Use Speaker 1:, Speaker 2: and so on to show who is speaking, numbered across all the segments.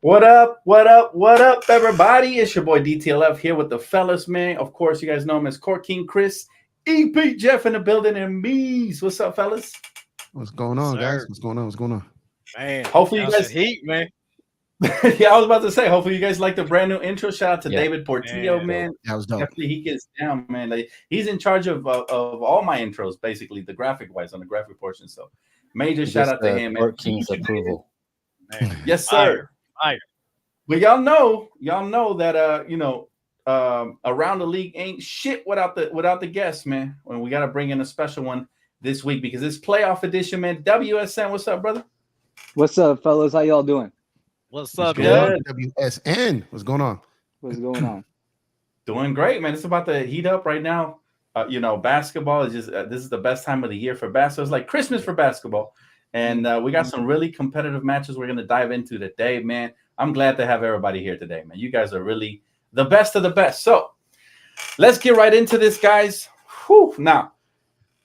Speaker 1: What up? What up? What up, everybody? It's your boy DTLF here with the fellas, man. Of course, you guys know him as Court King Chris, EP Jeff in the building, and Mees. What's up, fellas?
Speaker 2: What's going
Speaker 3: Yes,
Speaker 2: on, guys?
Speaker 3: sir.
Speaker 2: What's going on? What's going on?
Speaker 3: Man,
Speaker 1: Hopefully, you
Speaker 3: y'all some
Speaker 1: guys.
Speaker 3: heat, man.
Speaker 1: Yeah, I was about to say. Hopefully, you guys like the brand new intro. Shout out to
Speaker 4: Yeah,
Speaker 1: David Portillo,
Speaker 3: Man,
Speaker 1: man.
Speaker 2: That was dope.
Speaker 1: Definitely, he gets down, man. Like he's in charge of all my intros, basically the graphic wise on the graphic portion. So, major shout
Speaker 4: just
Speaker 1: out to him, man.
Speaker 4: Court King's approval.
Speaker 3: man.
Speaker 1: Yes, sir.
Speaker 3: Fire, fire.
Speaker 1: But y'all know that around the league ain't shit without the guests, man. When we got to bring in a special one this week because it's playoff edition, man. WSN, what's up, brother?
Speaker 5: What's up, fellas? How y'all doing?
Speaker 3: What's
Speaker 2: What's
Speaker 3: up,
Speaker 2: going
Speaker 3: yeah?
Speaker 2: on? WSN. What's going on?
Speaker 5: What's going on?
Speaker 1: Doing great, man. It's about to heat up right now. Basketball is just this is the best time of the year for basketball. It's like Christmas for basketball, and we got some really competitive matches we're gonna dive into today, man. I'm glad to have everybody here today, man. You guys are really the best of the best. So let's get right into this, guys. Whew. Now,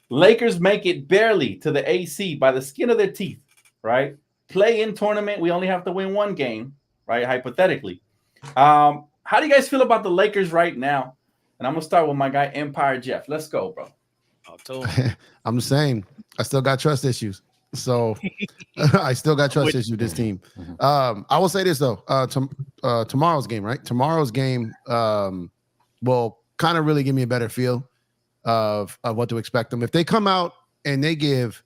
Speaker 1: Lakers make it barely to the AC by the skin of their teeth, right? Play-in tournament, we only have to win one game, right? Hypothetically. How do you guys feel about the Lakers right now? And I'm gonna start with my guy Empire Jeff. Let's go, bro.
Speaker 3: Oh, told him.
Speaker 2: I'm the same. I still got trust issues. So I still got trust issues with this team. I will say this though. Tomorrow's game, right? Tomorrow's game will kind of really give me a better feel of what to expect them. If they come out tomorrow and they give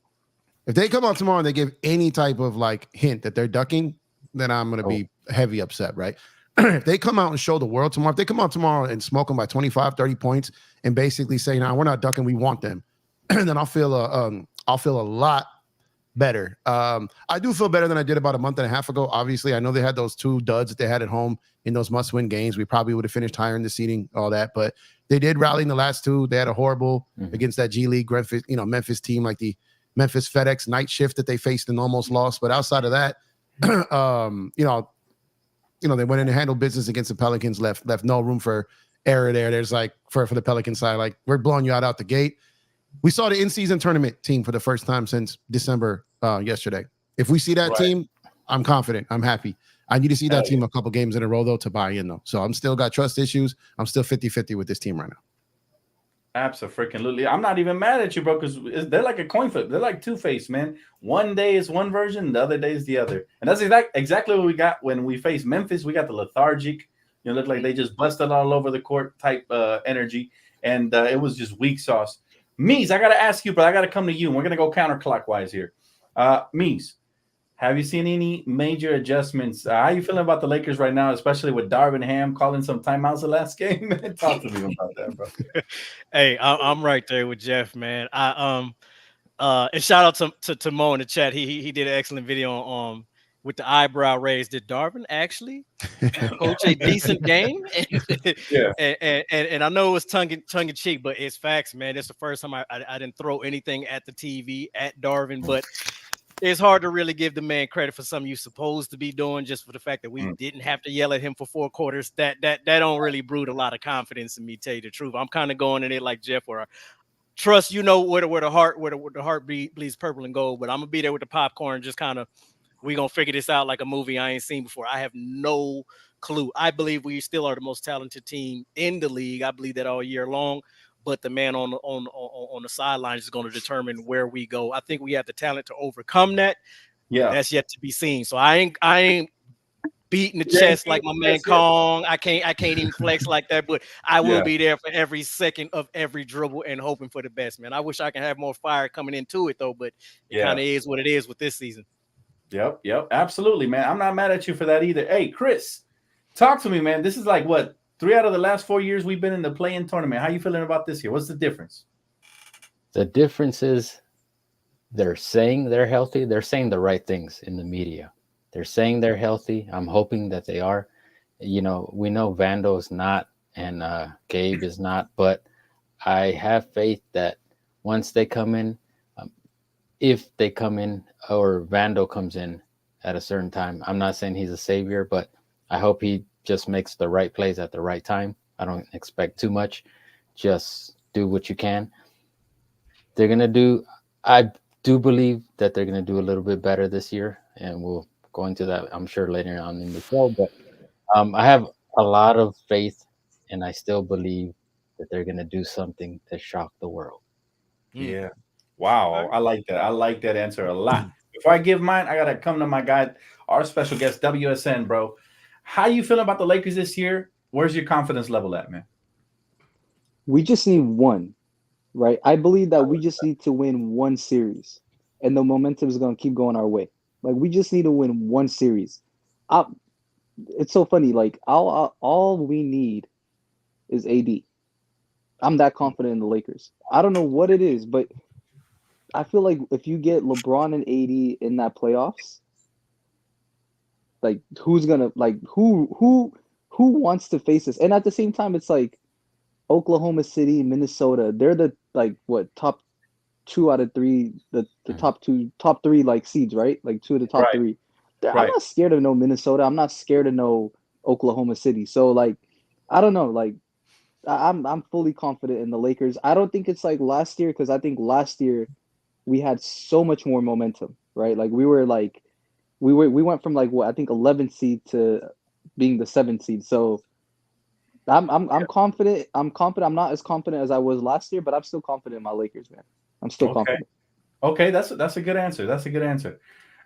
Speaker 2: any type of like hint that they're ducking, then I'm gonna be heavy upset, right? If they come out and show the world tomorrow, if they come out tomorrow and smoke them by 25, 30 points and basically say, "No, we're not ducking, we want them," then I'll feel a lot better. I do feel better than I did about a month and a half ago. Obviously, I know they had those two duds that they had at home in those must-win games. We probably would have finished higher in the seeding, all that, but they did rally in the last two. They had a horrible against that G League Memphis team, like the Memphis FedEx night shift that they faced and almost lost. But outside of that, they went in and handled business against the Pelicans, left no room for error there. There's like for the Pelican side, like we're blowing you out the gate. We saw the in-season tournament team for the first time since December yesterday. If we see that team, I'm confident. I'm happy. I need to see that team a couple games in a row, though, to buy in, though. So I'm still got trust issues. I'm still 50-50 with this team right now.
Speaker 1: Absolutely. I'm not even mad at you, bro, because they're like a coin flip. They're like two-faced, man. One day is one version, the other day is the other. And that's exactly what we got when we faced Memphis. We got the lethargic, look like they just busted all over the court type energy. And it was just weak sauce. Mees, I got to ask you, but I got to come to you. And we're going to go counterclockwise here. Mees, have you seen any major adjustments? How you feeling about the Lakers right now, especially with Darvin Ham calling some timeouts the last game? Talk to me about that, bro.
Speaker 3: Hey, I'm right there with Jeff, man. And shout out to Mo in the chat. He did an excellent video on with the eyebrow raised. Did Darvin actually coach a decent game?
Speaker 1: Yeah.
Speaker 3: And I know it was tongue in cheek, but it's facts, man. It's the first time I didn't throw anything at the TV at Darvin, but it's hard to really give the man credit for something you're supposed to be doing just for the fact that we didn't have to yell at him for 4 quarters. That don't really brood a lot of confidence in me, tell you the truth. I'm kind of going in it like Jeff, where I trust, where the heart bleeds purple and gold, but I'm gonna be there with the popcorn, just kind of, we gonna figure this out like a movie I ain't seen before. I have no clue. I believe we still are the most talented team in the league. I believe that all year long. But the man on the sidelines is going to determine where we go. I think we have the talent to overcome that.
Speaker 1: Yeah,
Speaker 3: that's yet to be seen. So I ain't beating the chest like my man Kong. I can't even flex like that. But I will be there for every second of every dribble and hoping for the best, man. I wish I can have more fire coming into it though, but it kind of is what it is with this season.
Speaker 1: Yep, absolutely, man. I'm not mad at you for that either. Hey, Chris, talk to me, man. This is like what? 3 out of the last 4 years we've been in the play-in tournament. How you feeling about this year? What's the difference?
Speaker 4: The difference is they're saying they're healthy. They're saying the right things in the media. They're saying they're healthy. I'm hoping that they are. We know Vando is not and Gabe is not, but I have faith that once they come in, if they come in or Vando comes in at a certain time, I'm not saying he's a savior, but I hope he just makes the right plays at the right time. I don't expect too much. Just do what you can. I do believe that they're going to do a little bit better this year, and we'll go into that, I'm sure, later on in the show. But I have a lot of faith, and I still believe that they're going to do something to shock the world.
Speaker 1: Yeah. Wow. I like that. I like that answer a lot. Before I give mine, I gotta come to my guy, our special guest, WSN, bro. How you feeling about the Lakers this year? Where's your confidence level at, man?
Speaker 5: We just need one, right? I believe that we just need to win one series, and the momentum is going to keep going our way. Like we just need to win one series. It's so funny. Like all we need is AD. I'm that confident in the Lakers. I don't know what it is, but I feel like if you get LeBron and AD in that playoffs, like who's gonna like who wants to face this? And at the same time, it's like Oklahoma City, Minnesota. They're the top 2 out of 3, the top 3 like seeds, right? Like 2 of the top
Speaker 1: Right.
Speaker 5: 3.
Speaker 1: Right.
Speaker 5: I'm not scared of no Minnesota. I'm not scared of no Oklahoma City. So like, I don't know. Like, I'm fully confident in the Lakers. I don't think it's like last year, because I think last year we had so much more momentum, right? Like we went from like what I think 11th seed to being the 7th seed. So I'm confident. I'm confident. I'm not as confident as I was last year, but I'm still confident in my Lakers, man. I'm still confident.
Speaker 1: Okay, that's a good answer. That's a good answer.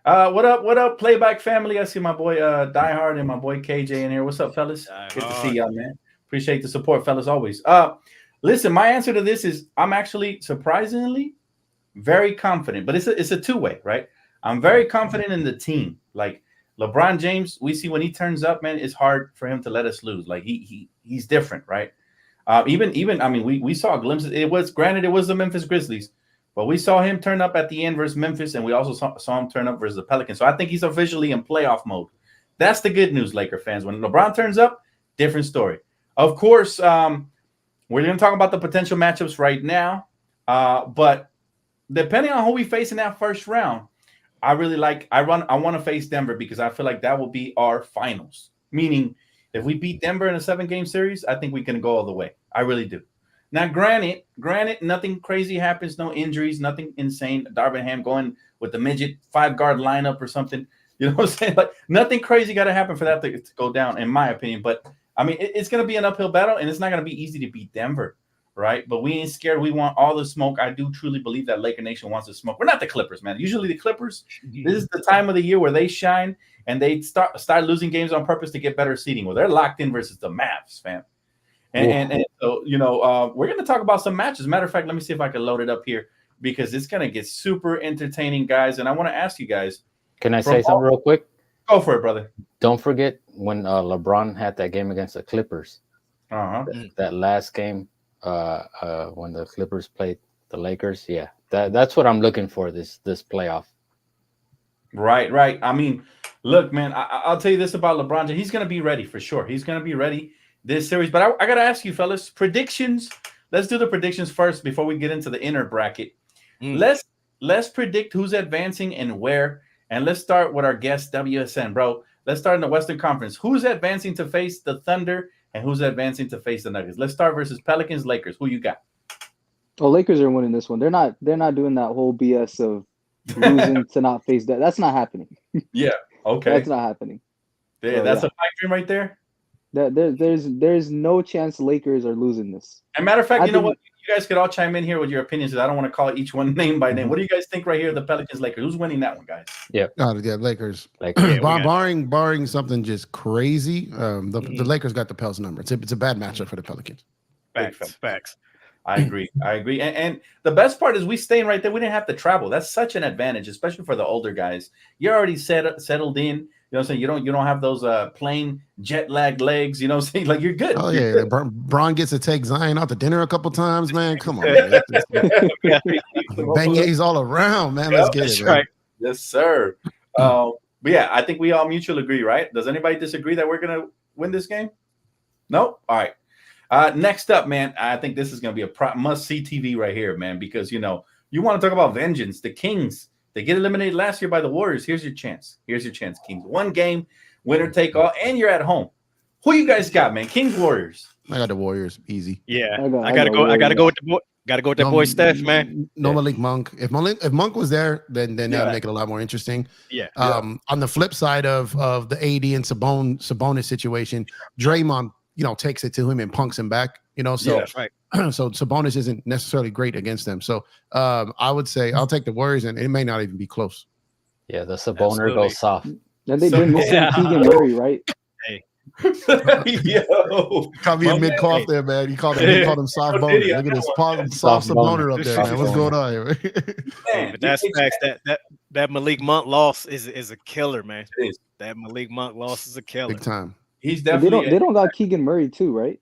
Speaker 1: What up, Playback family? I see my boy Die Hard and my boy KJ in here. What's up, fellas? Good to see y'all, man. Appreciate the support, fellas, always. Listen, my answer to this is I'm actually surprisingly very confident, but it's a two-way, right? I'm very confident in the team. Like LeBron James, we see when he turns up, man, it's hard for him to let us lose. Like he's different, right? Even I mean, we saw glimpses. It was the Memphis Grizzlies, but we saw him turn up at the end versus Memphis, and we also saw him turn up versus the Pelicans. So I think he's officially in playoff mode. That's the good news, Laker fans. When LeBron turns up, different story. Of course, we're going to talk about the potential matchups right now, but depending on who we face in that first round, I want to face Denver because I feel like that will be our finals. Meaning, if we beat Denver in a 7-game series, I think we can go all the way. I really do. Now, granted, nothing crazy happens, no injuries, nothing insane. Darvin Ham going with the midget 5-guard lineup or something. You know what I'm saying? Like nothing crazy got to happen for that to go down, in my opinion. But I mean, it's going to be an uphill battle, and it's not going to be easy to beat Denver, right? But we ain't scared. We want all the smoke. I do truly believe that Laker Nation wants to smoke. We're not the Clippers, man. Usually the Clippers, this is the time of the year where they shine, and they start losing games on purpose to get better seeding. Well, they're locked in versus the Mavs, fam. And so, you know, we're going to talk about some matches. Matter of fact, let me see if I can load it up here because it's going to get super entertaining, guys. And I want to ask you guys.
Speaker 4: Can I say something real quick?
Speaker 1: Go for it, brother.
Speaker 4: Don't forget when LeBron had that game against the Clippers. That last game when the Clippers played the Lakers. Yeah, that's what I'm looking for this playoff.
Speaker 1: Right. I mean, look, man, I'll tell you this about LeBron James. He's going to be ready for sure. He's going to be ready this series. But I got to ask you, fellas, predictions. Let's do the predictions first before we get into the inner bracket. Let's predict who's advancing and where. And let's start with our guest, WSN, bro. Let's start in the Western Conference. Who's advancing to face the Thunder and who's advancing to face the Nuggets? Let's start versus Pelicans, Lakers. Who you got?
Speaker 5: Oh, Lakers are winning this one. They're not doing that whole BS of losing to not face that. That's not happening.
Speaker 1: Yeah. Okay.
Speaker 5: That's not happening.
Speaker 1: Yeah, so, that's a pipe dream right there.
Speaker 5: There's no chance Lakers are losing this.
Speaker 1: As a matter of fact, you know what? You guys could all chime in here with your opinions. I don't want to call each one name by name. What do you guys think right here? The Pelicans, Lakers. Who's winning that one, guys?
Speaker 2: Yeah, Lakers. Barring something just crazy, the Lakers got the Pels number. It's a bad matchup for the Pelicans.
Speaker 3: Facts.
Speaker 1: I agree. And the best part is we staying right there. We didn't have to travel. That's such an advantage, especially for the older guys. You're already settled in. You know what I'm saying? You don't have those plane jet lag legs. You know what I'm saying? Like you're good.
Speaker 2: Oh yeah, Braun gets to take Zion out to dinner a couple times, man. Come on, man. Beignets all around, man. Let's get it.
Speaker 1: Right. Yes, sir. But yeah, I think we all mutually agree, right? Does anybody disagree that we're gonna win this game? No. All right. Next up, man. I think this is gonna be a must-see TV right here, man, because you know you want to talk about vengeance. The Kings. They get eliminated last year by the Warriors. Here's your chance. Kings. One game, winner take all, and you're at home. Who you guys got, man? Kings, Warriors.
Speaker 2: I got the Warriors, easy.
Speaker 3: Yeah, I gotta go with Got to go with that boy Steph, man.
Speaker 2: No Malik Monk. If Monk was there, then
Speaker 1: Yeah.
Speaker 2: that'd make it a lot more interesting.
Speaker 3: Yeah.
Speaker 2: On the flip side of the AD and Sabonis situation, Draymond, takes it to him and punks him back. So
Speaker 1: Yeah.
Speaker 3: Right.
Speaker 2: so Sabonis isn't necessarily great against them. So I would say I'll take the Warriors, and it may not even be close.
Speaker 4: Yeah, the Saboner
Speaker 3: Absolutely.
Speaker 4: goes soft.
Speaker 5: And they're missing
Speaker 3: Yeah.
Speaker 5: Keegan Murray, right?
Speaker 1: Yo,
Speaker 2: Caught me
Speaker 1: My
Speaker 2: in mid cough
Speaker 3: man.
Speaker 2: there, man. He called him soft boner.
Speaker 1: Diddy,
Speaker 2: Look at this soft
Speaker 4: Soft boner.
Speaker 2: boner up there,
Speaker 4: Soft
Speaker 2: man. What's
Speaker 4: boner.
Speaker 2: going on here?
Speaker 3: Hey,
Speaker 1: man,
Speaker 3: but that's
Speaker 1: DJ
Speaker 3: facts. That Malik Monk loss is a killer, man.
Speaker 1: It is.
Speaker 3: That Malik Monk loss is a killer.
Speaker 2: Big time.
Speaker 1: He's
Speaker 5: And
Speaker 1: definitely.
Speaker 5: they don't got Keegan Murray too, right?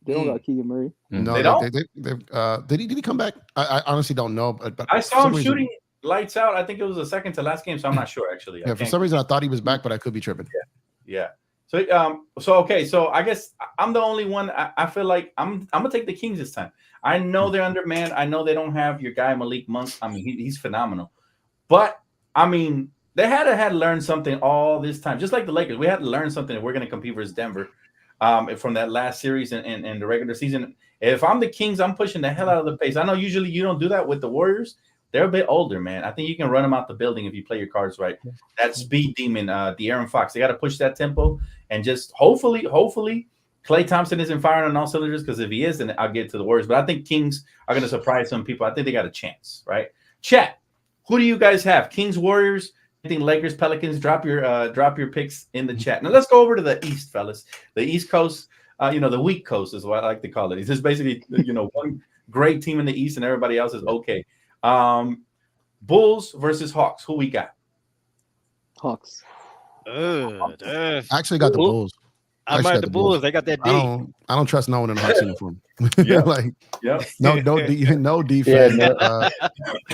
Speaker 5: They don't
Speaker 3: Mm.
Speaker 5: got Keegan Murray.
Speaker 2: No,
Speaker 1: They don't?
Speaker 2: did he come back? I honestly don't know. But
Speaker 1: I
Speaker 2: for
Speaker 1: saw
Speaker 2: some
Speaker 1: him
Speaker 2: reason-
Speaker 1: shooting lights out. I think it was the second to last game, so I'm not sure actually.
Speaker 2: Yeah, for some reason I thought he was back, but I could be tripping.
Speaker 1: Yeah. So okay. So I guess I'm the only one. I feel like I'm gonna take the Kings this time. I know they're undermanned. I know they don't have your guy Malik Monk. I mean, he's phenomenal. But I mean, they had to learn something all this time. Just like the Lakers, we had to learn something. If we're gonna compete versus Denver, from that last series in the regular season. If I'm the Kings, I'm pushing the hell out of the pace. I know usually you don't do that with the Warriors. They're a bit older, man. I think you can run them out the building if you play your cards right. That speed demon, De'Aaron Fox, they got to push that tempo and just hopefully, Klay Thompson isn't firing on all cylinders, because if he is, then I'll get to the Warriors. But I think Kings are going to surprise some people. I think they got a chance, right? Chat, who do you guys have? Kings, Warriors? I think Lakers, Pelicans. Drop your picks in the chat. Now let's go over to the East, fellas. The East Coast, the weak coast is what I like to call it. It's just basically, one great team in the East and everybody else is okay. Bulls versus Hawks. Who we got?
Speaker 5: Hawks.
Speaker 2: I actually got the
Speaker 3: Bull-
Speaker 2: Bulls.
Speaker 3: I'm
Speaker 2: Actually
Speaker 3: at
Speaker 2: got
Speaker 3: the
Speaker 2: the
Speaker 3: Bulls.
Speaker 2: Bulls.
Speaker 3: They got that
Speaker 2: I
Speaker 3: D.
Speaker 2: don't trust no one in a Hawks uniform.
Speaker 1: Yeah.
Speaker 2: Like
Speaker 1: Yep.
Speaker 2: no defense.
Speaker 4: Yeah,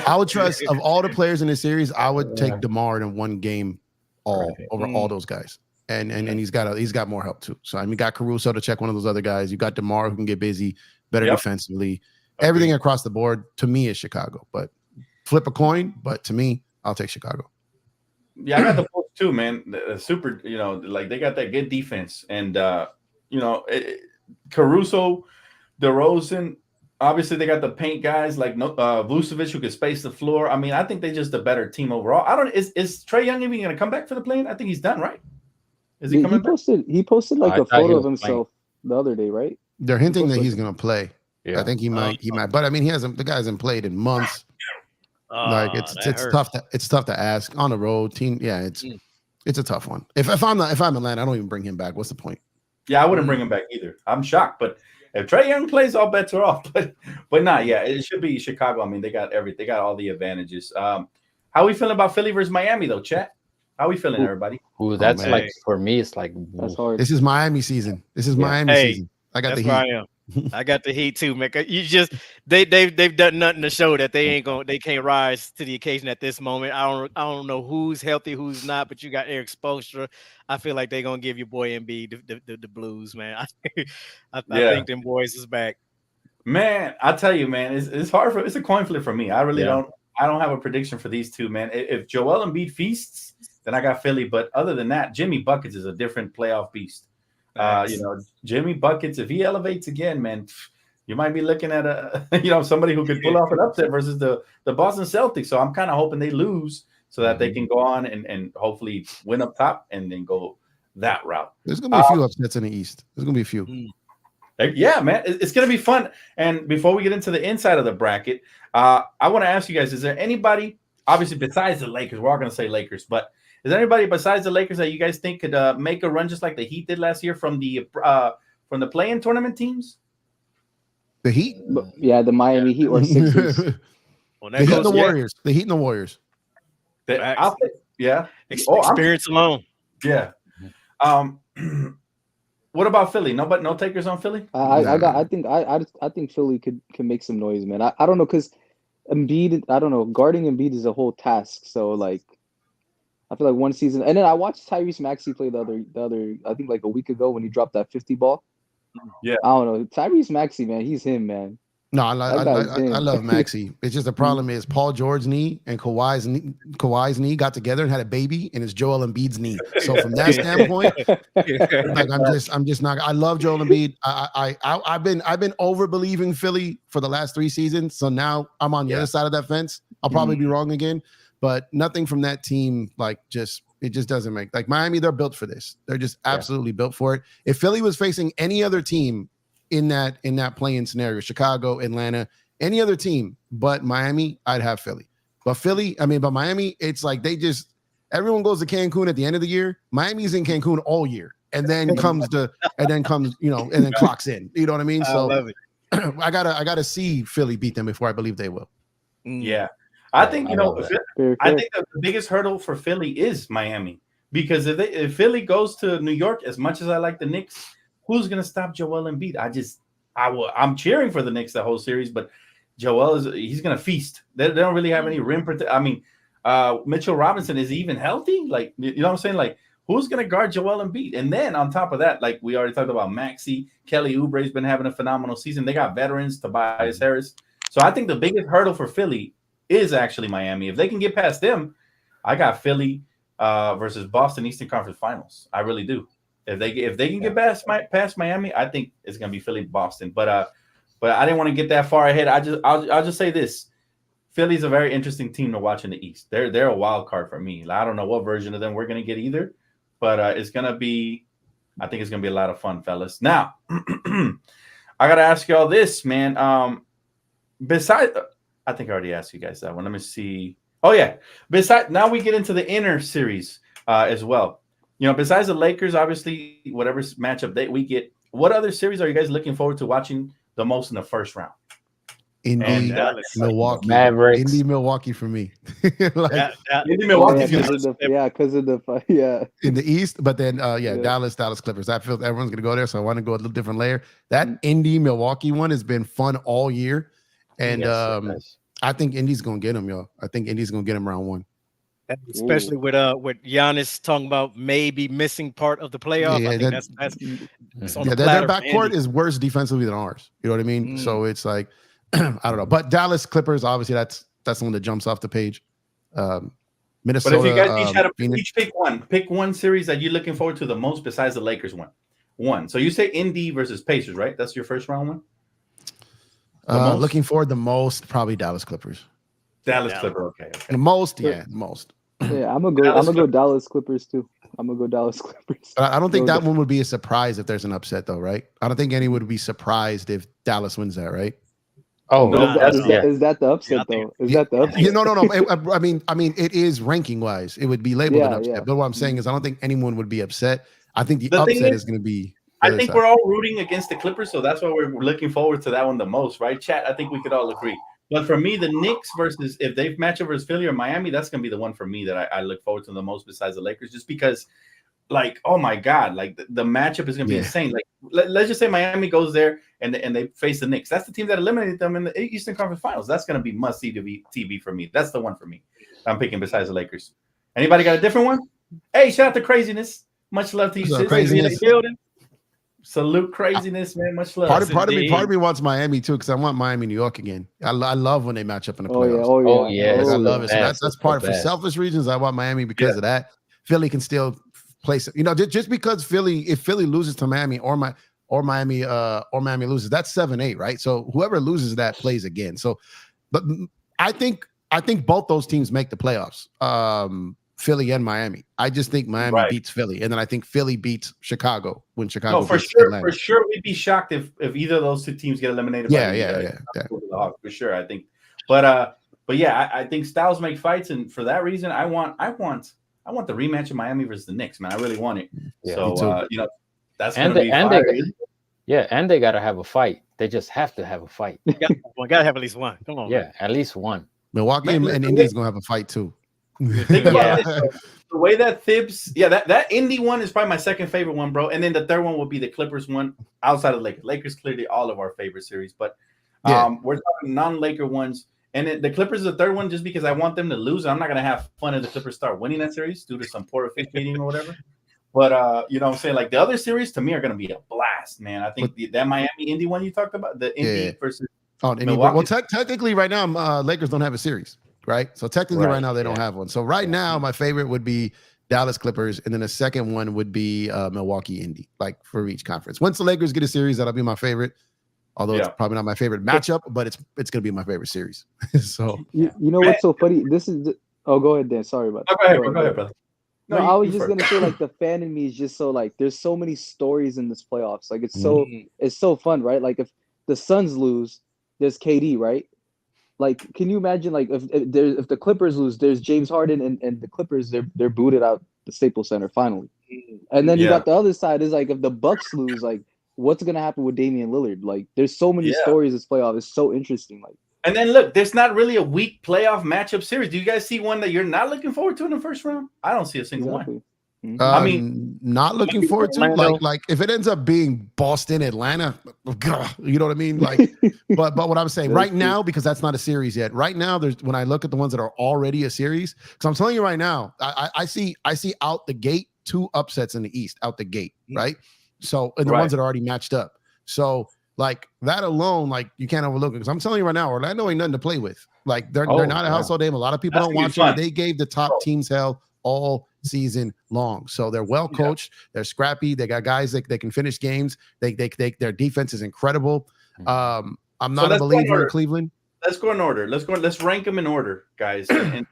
Speaker 2: I would trust, of all the players in this series, I would take DeMar in one game over all those guys. And he's got more help too. So I mean, you got Caruso to check one of those other guys. You got DeMar who can get busy, better
Speaker 1: Yep.
Speaker 2: defensively. Everything across the board to me is Chicago. But flip a coin. But to me, I'll take Chicago.
Speaker 1: Yeah, I got the Bulls too, man. The super, like they got that good defense, and Caruso, DeRozan. Obviously, they got the paint guys like Vucevic who can space the floor. I mean, I think they're just a better team overall. Is Trae Young even going to come back for the play-in? I think he's done, right? Is he coming back?
Speaker 5: He posted like
Speaker 4: I
Speaker 5: a
Speaker 4: thought he
Speaker 5: photo of
Speaker 4: was playing.
Speaker 5: himself the other day, right?
Speaker 2: They're hinting that
Speaker 5: Looks
Speaker 2: he's
Speaker 5: like-
Speaker 2: going to play.
Speaker 4: Yeah.
Speaker 2: I think he might. But I mean, the guy hasn't played in months. Like it's tough to ask on the road team. Yeah, it's a tough one. If I'm Atlanta, I don't even bring him back. What's the point?
Speaker 1: Yeah, I wouldn't bring him back either. I'm shocked, but if Trae Young plays, all bets are off. But not, yeah, it should be Chicago. I mean, they got everything. They got all the advantages. How are we feeling about Philly versus Miami, though, chat? How are we feeling, everybody?
Speaker 4: Ooh, that's
Speaker 2: man.
Speaker 4: like, for me, it's like,
Speaker 5: That's hard.
Speaker 2: This is Miami season. Miami
Speaker 3: Hey,
Speaker 2: season. I got
Speaker 3: That's
Speaker 2: the
Speaker 3: where
Speaker 2: heat.
Speaker 3: I am. I got the heat too, man. They've done nothing to show that they can't rise to the occasion at this moment. I don't know who's healthy, who's not, but you got Eric Spoelstra. I feel like they're gonna give your boy Embiid the blues, man. I think them boys is back.
Speaker 1: Man, I tell you, man, it's hard it's a coin flip for me. I really don't have a prediction for these two, man. If Joel Embiid feasts, then I got Philly. But other than that, Jimmy Buckets is a different playoff beast. Jimmy Buckets, if he elevates again, man, you might be looking at somebody who could pull off an upset versus the Boston Celtics. So I'm kind of hoping they lose so that they can go on and hopefully win up top and then go that route.
Speaker 2: There's gonna be a few upsets in the East. There's gonna be a few.
Speaker 1: Yeah, man, it's gonna be fun. And before we get into the inside of the bracket, I want to ask you guys: is there anybody, obviously besides the Lakers? We're all gonna say Lakers, but is there anybody besides the Lakers that you guys think could make a run just like the Heat did last year from the play-in tournament teams?
Speaker 2: The Heat.
Speaker 5: Yeah, the Miami Heat or Sixers.
Speaker 2: The Heat and the Warriors. The Heat and the Warriors.
Speaker 1: Yeah.
Speaker 3: Experience alone.
Speaker 1: Yeah. What about Philly? No takers on Philly?
Speaker 5: I think Philly can make some noise, man. I don't know, because Embiid, I don't know, guarding Embiid is a whole task. So like, I feel like one season, and then I watched Tyrese Maxey play the other I think like a week ago when he dropped that 50 ball.
Speaker 1: Yeah,
Speaker 5: I don't know, Tyrese Maxey, man, he's him, man.
Speaker 2: No,
Speaker 5: That guy's
Speaker 2: I
Speaker 5: game.
Speaker 2: love Maxi. It's just the problem is Paul George's knee and Kawhi's knee got together and had a baby, and it's Joel Embiid's knee. So from that standpoint, like I'm just not. I love Joel Embiid. I've been over believing Philly for the last 3 seasons. So now I'm on the other side of that fence. I'll probably be wrong again, but nothing from that team it just doesn't make like Miami. They're built for this. They're just absolutely built for it. If Philly was facing any other team in that play-in scenario, Chicago, Atlanta, any other team but Miami, I'd have Philly. But Miami, it's like everyone goes to Cancun at the end of the year. Miami's in Cancun all year, and then comes clocks in. You know what I mean? So
Speaker 3: I love it.
Speaker 2: I gotta see Philly beat them before I believe they will.
Speaker 1: Yeah. I think,
Speaker 4: I love that.
Speaker 1: I think that the biggest hurdle for Philly is Miami, because if Philly goes to New York, as much as I like the Knicks, who's going to stop Joel Embiid? I'm cheering for the Knicks the whole series, but he's going to feast. They don't really have any rim protection. I mean, Mitchell Robinson, is he even healthy? Like, you know what I'm saying? Like, who's going to guard Joel Embiid? And then on top of that, like we already talked about Maxey, Kelly Oubre's been having a phenomenal season. They got veterans, Tobias Harris. So I think the biggest hurdle for Philly is actually Miami. If they can get past them, I got Philly versus Boston Eastern Conference Finals. I really do. If they can get past Miami, I think it's gonna be Philly Boston. But I didn't want to get that far ahead. I'll just say this: Philly's a very interesting team to watch in the East. They're a wild card for me. I don't know what version of them we're gonna get either, but I think it's gonna be a lot of fun, fellas. Now, I gotta ask y'all this, man. Besides, I think I already asked you guys that one. Let me see. Oh yeah. Now we get into the inner series as well. Besides the Lakers, obviously, whatever matchup we get, what other series are you guys looking forward to watching the most in the first round?
Speaker 2: Indy, Milwaukee,
Speaker 4: Mavericks.
Speaker 2: Indy, Milwaukee for me.
Speaker 1: Indy, Milwaukee,
Speaker 5: because of the
Speaker 2: in the East, but then Dallas Clippers. I feel everyone's gonna go there, so I want to go a little different layer. That Indy Milwaukee one has been fun all year, and I think Indy's gonna get him, y'all. I think Indy's gonna get him round 1.
Speaker 3: Especially with Giannis talking about maybe missing part of the playoff. I think that's on the
Speaker 2: their
Speaker 3: platter for
Speaker 2: backcourt
Speaker 3: Indy.
Speaker 2: is worse defensively than ours. You know what I mean? So it's like I don't know. But Dallas Clippers, obviously, that's the one that jumps off the page. Minnesota.
Speaker 1: But if you guys each had each pick one series that you're looking forward to the most besides the Lakers one. So you say Indy versus Pacers, right? That's your first round one.
Speaker 2: Looking forward the most, probably Dallas Clippers.
Speaker 1: Dallas Clippers, okay.
Speaker 2: The most, the most.
Speaker 5: Yeah, I'm gonna go Dallas Clippers too. I'm gonna go Dallas Clippers.
Speaker 2: I don't think that one would be a surprise if there's an upset, though, right? I don't think anyone would be surprised if Dallas wins that, right?
Speaker 4: Oh,
Speaker 5: Is that the upset though? Is that the upset?
Speaker 2: No. I mean, it is ranking wise. It would be labeled an upset. But what I'm saying is, I don't think anyone would be upset. I think the upset is going to be.
Speaker 1: I think we're all rooting against the Clippers, so that's why we're looking forward to that one the most, right? Chat, I think we could all agree. But for me, the Knicks versus if they match up versus Philly or Miami, that's going to be the one for me that I look forward to the most besides the Lakers, just because, like, oh my God, like the matchup is going to be insane. Like, let's just say Miami goes there and they face the Knicks. That's the team that eliminated them in the Eastern Conference Finals. That's going to be must-see TV for me. That's the one for me. I'm picking besides the Lakers. Anybody got a different one? Hey, shout out to Craziness. Much love to you, sis.
Speaker 2: Craziness.
Speaker 1: Salute Craziness, man. Much love.
Speaker 2: Part of me wants Miami too, because I want Miami, New York again. I love when they match up in the playoffs.
Speaker 4: Oh yeah.
Speaker 2: I love it. So that's part for selfish reasons. I want Miami because of that. Philly can still place it. Just because if Philly loses to Miami or Miami loses, that's 7-8, right? So whoever loses that plays again. So, but I think both those teams make the playoffs. Philly and Miami. I just think Miami beats Philly, and then I think Philly beats Chicago when Chicago.
Speaker 1: No, for sure, we'd be shocked if either of those two teams get eliminated.
Speaker 2: Yeah.
Speaker 1: For sure, I think. But yeah, I think styles make fights, and for that reason, I want the rematch of Miami versus the Knicks, man. I really want it.
Speaker 2: Yeah,
Speaker 1: so that's gonna be fire.
Speaker 4: And they gotta have a fight. They just have to have a fight.
Speaker 3: Gotta have at least one. Come on.
Speaker 4: Yeah, at least one.
Speaker 2: Milwaukee and Indy's gonna have a fight too.
Speaker 1: Think about it. The way that Thibs, that Indy one is probably my second favorite one, bro. And then the third one would be the Clippers one outside of Lakers. Lakers clearly all of our favorite series, but we're talking non-Laker ones. And the Clippers is the third one just because I want them to lose. I'm not gonna have fun if the Clippers start winning that series due to some poor officiating or whatever. But you know what I'm saying? Like the other series to me are gonna be a blast, man. I think that Miami Indy one you talked about, the Indy versus
Speaker 2: Oh, and
Speaker 1: Milwaukee.
Speaker 2: well, technically, right now, Lakers don't have a series, right? So technically, right now, they don't have one. So right now, my favorite would be Dallas Clippers, and then the second one would be Milwaukee Indy, like for each conference. Once the Lakers get a series, that'll be my favorite. Although it's probably not my favorite matchup, but it's going to be my favorite series. So
Speaker 5: you know what's so funny? This is oh, go ahead, Dan. Sorry about that.
Speaker 1: Go ahead, brother.
Speaker 5: No, I was just gonna say, like, the fan in me is just so, like, there's so many stories in this playoffs. Like, it's so fun, right? Like, if the Suns lose, there's KD, right? Like, can you imagine, like, if the Clippers lose, there's James Harden and the Clippers, they're booted out the Staples Center finally. And then you got the other side is, like, if the Bucks lose, like, what's gonna happen with Damian Lillard? Like, there's so many stories this playoff. It's so interesting. Like,
Speaker 1: and then look, there's not really a weak playoff matchup series. Do you guys see one that you're not looking forward to in the first round? I don't see a single one.
Speaker 2: I mean, not looking forward to like if it ends up being Boston, Atlanta, you know what I mean? Like, but what I'm saying right now, because that's not a series yet. Right now, there's when I look at the ones that are already a series, because I'm telling you right now, I see out the gate 2 upsets in the East, out the gate, right? So and the ones that are already matched up. So like that alone, like you can't overlook it. Because I'm telling you right now, Orlando ain't nothing to play with. Like they're not a household name. A lot of people don't watch it. They gave the top teams hell all season long. So they're well coached. They're scrappy. They got guys that they can finish games. They their defense is incredible. I'm not a believer in Cleveland.
Speaker 1: Let's go in order. Let's rank them in order, guys. and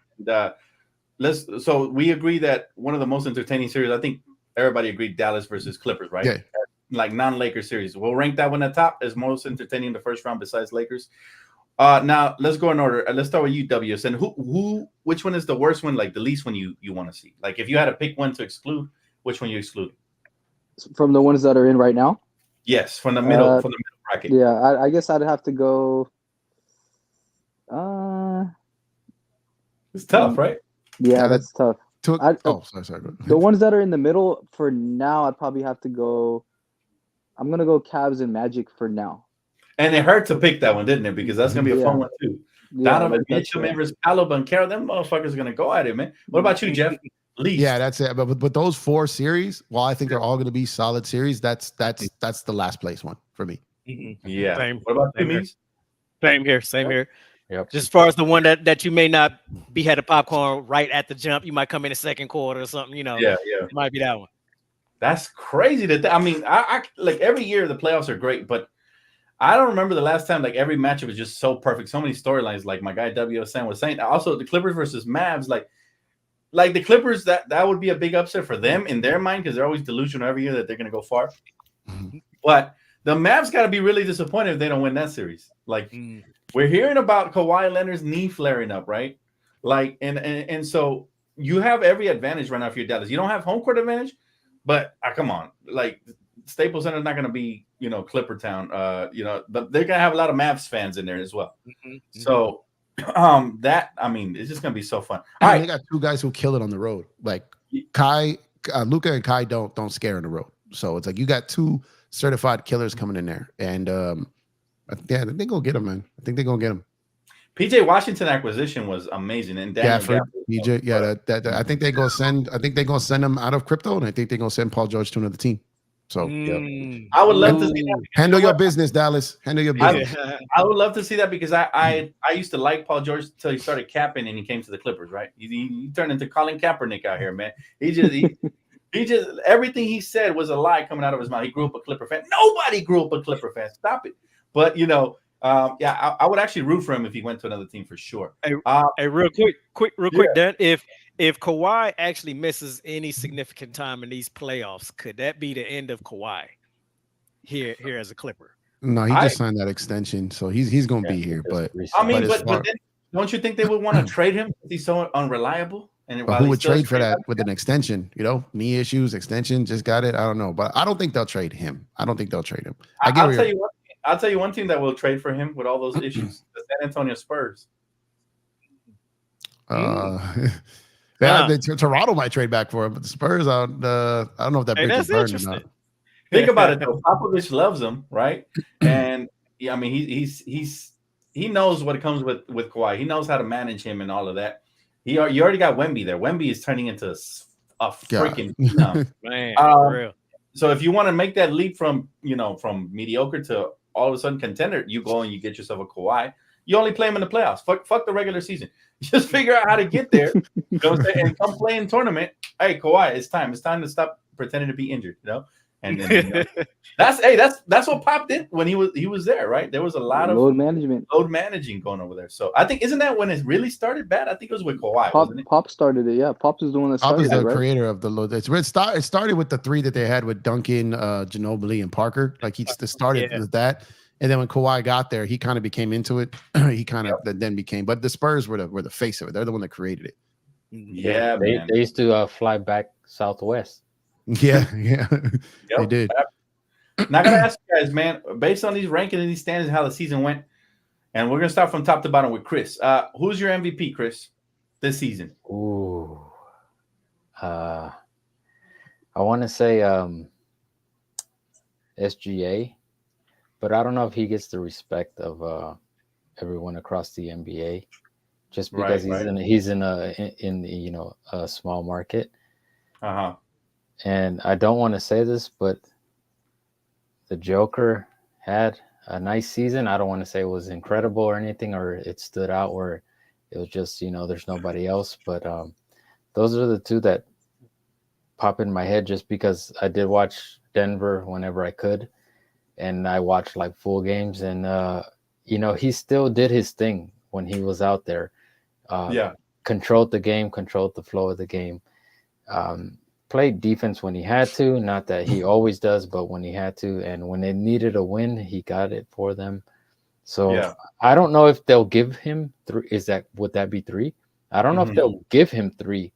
Speaker 1: so we agree that one of the most entertaining series, I think everybody agreed, Dallas versus Clippers, right? Yeah. Like non-Lakers series. We'll rank that one at top as most entertaining in the first round besides Lakers. Now let's go in order. Let's start with you, WSN. Which one is the worst one? Like the least one you want to see? Like if you had to pick one to exclude, which one you exclude?
Speaker 5: From the ones that are in right now?
Speaker 1: Yes, from the middle bracket.
Speaker 5: Yeah, I guess I'd have to go.
Speaker 1: It's tough, right?
Speaker 5: Yeah, that's tough.
Speaker 2: Sorry.
Speaker 5: The ones that are in the middle for now, I'd probably have to go. I'm gonna go Cavs and Magic for now.
Speaker 1: And it hurt to pick that one, didn't it? Because that's gonna be a fun one too. Donovan Mitchell, versus Paolo Banchero, them motherfuckers are gonna go at it, man. What about you, Jeff? Least.
Speaker 2: Yeah, that's it. But those 4 series, while I think they're all gonna be solid series, that's the last place one for me.
Speaker 1: Yeah.
Speaker 3: Same.
Speaker 1: What about you,
Speaker 3: Same here.
Speaker 4: Yep.
Speaker 3: Just as far as the one that you may not be had a popcorn right at the jump, you might come in the second quarter or something. You know.
Speaker 1: Yeah.
Speaker 3: It might be that one.
Speaker 1: That's crazy. I mean, I like every year the playoffs are great, but I don't remember the last time like every matchup was just so perfect. So many storylines, like my guy WSN was saying. Also, the Clippers versus Mavs, like the Clippers, that would be a big upset for them in their mind because they're always delusional every year that they're going to go far. But the Mavs got to be really disappointed if they don't win that series. Like we're hearing about Kawhi Leonard's knee flaring up, right? Like and so you have every advantage right now if you're Dallas. You don't have home court advantage, but come on, like Staples Center is not going to be, Clipper Town. They're going to have a lot of Mavs fans in there as well. So it's just going to be so fun. All right.
Speaker 2: They got 2 guys who kill it on the road. Like Luka and Kai don't scare on the road. So it's like you got 2 certified killers coming in there. And I think they're going to get them, man. I think they're going to get them.
Speaker 1: PJ Washington acquisition was amazing, and
Speaker 2: Gafford, PJ, that I think they're gonna send him out of crypto, and I think they're gonna send Paul George to another team. So
Speaker 1: I would love to see that.
Speaker 2: Handle your business, Dallas. Handle your business.
Speaker 1: I would love to see that because I used to like Paul George until he started capping and he came to the Clippers. Right, he turned into Colin Kaepernick out here, man. He just everything he said was a lie coming out of his mouth. He grew up a Clipper fan. Nobody grew up a Clipper fan. Stop it. But I would actually root for him if he went to another team for sure.
Speaker 3: Hey, real quick, Dan. If Kawhi actually misses any significant time in these playoffs, could that be the end of Kawhi here as a Clipper?
Speaker 2: No, he just signed that extension, so he's going to be here. But
Speaker 1: but then, don't you think they would want to trade him? He's so unreliable. And
Speaker 2: who would trade for that with an extension? Knee issues, extension, just got it. I don't know, but I don't think they'll trade him. I'll
Speaker 1: tell you one team that will trade for him with all those issues: the San Antonio Spurs.
Speaker 2: Toronto might trade back for him, but the Spurs, I don't know if that bridge is burned or not.
Speaker 1: Think about it though. Popovich loves him, right? And I mean, he knows what comes with Kawhi. He knows how to manage him and all of that. You already got Wemby there. Wemby is turning into a freaking
Speaker 3: man.
Speaker 1: For real. So if you want to make that leap from mediocre to all of a sudden contender, you go and you get yourself a Kawhi. You only play him in the playoffs. Fuck the regular season. Just figure out how to get there. You know what I'm saying? And come play in tournament. Hey, Kawhi, it's time. It's time to stop pretending to be injured. You know, and you know, that's what Pop did when he was there, right? There was a lot of
Speaker 5: load managing
Speaker 1: going over there. So I think isn't that when it really started bad? I think it was with Kawhi. Wasn't it?
Speaker 5: Pop started it. Yeah, Pop is the one that
Speaker 2: Pop
Speaker 5: started
Speaker 2: is the
Speaker 5: it, right?
Speaker 2: creator of the load. It started with the three that they had with Duncan, Ginobili, and Parker. Like he started with that. And then when Kawhi got there, he kind of became into it. He kind of then became, but the Spurs were the face of it. They're the one that created it.
Speaker 1: Yeah,
Speaker 4: they used to fly back southwest.
Speaker 2: Yeah, they did.
Speaker 1: Now I gotta ask you guys, man, based on these rankings and these standings, how the season went, and we're gonna start from top to bottom with Chris. Who's your MVP, Chris, this season?
Speaker 4: Ooh, I want to say SGA. But I don't know if he gets the respect of everyone across the NBA, just because he's in a small market. And I don't want to say this, but the Joker had a nice season. I don't want to say it was incredible or anything, or it stood out where it was just there's nobody else. But those are the two that pop in my head, just because I did watch Denver whenever I could. And I watched like full games, and he still did his thing when he was out there. Controlled the game, controlled the flow of the game. Played defense when he had to, not that he always does, but when he had to, and when they needed a win, he got it for them. So I don't know if they'll give him 3. Would that be 3? I don't know if they'll give him 3,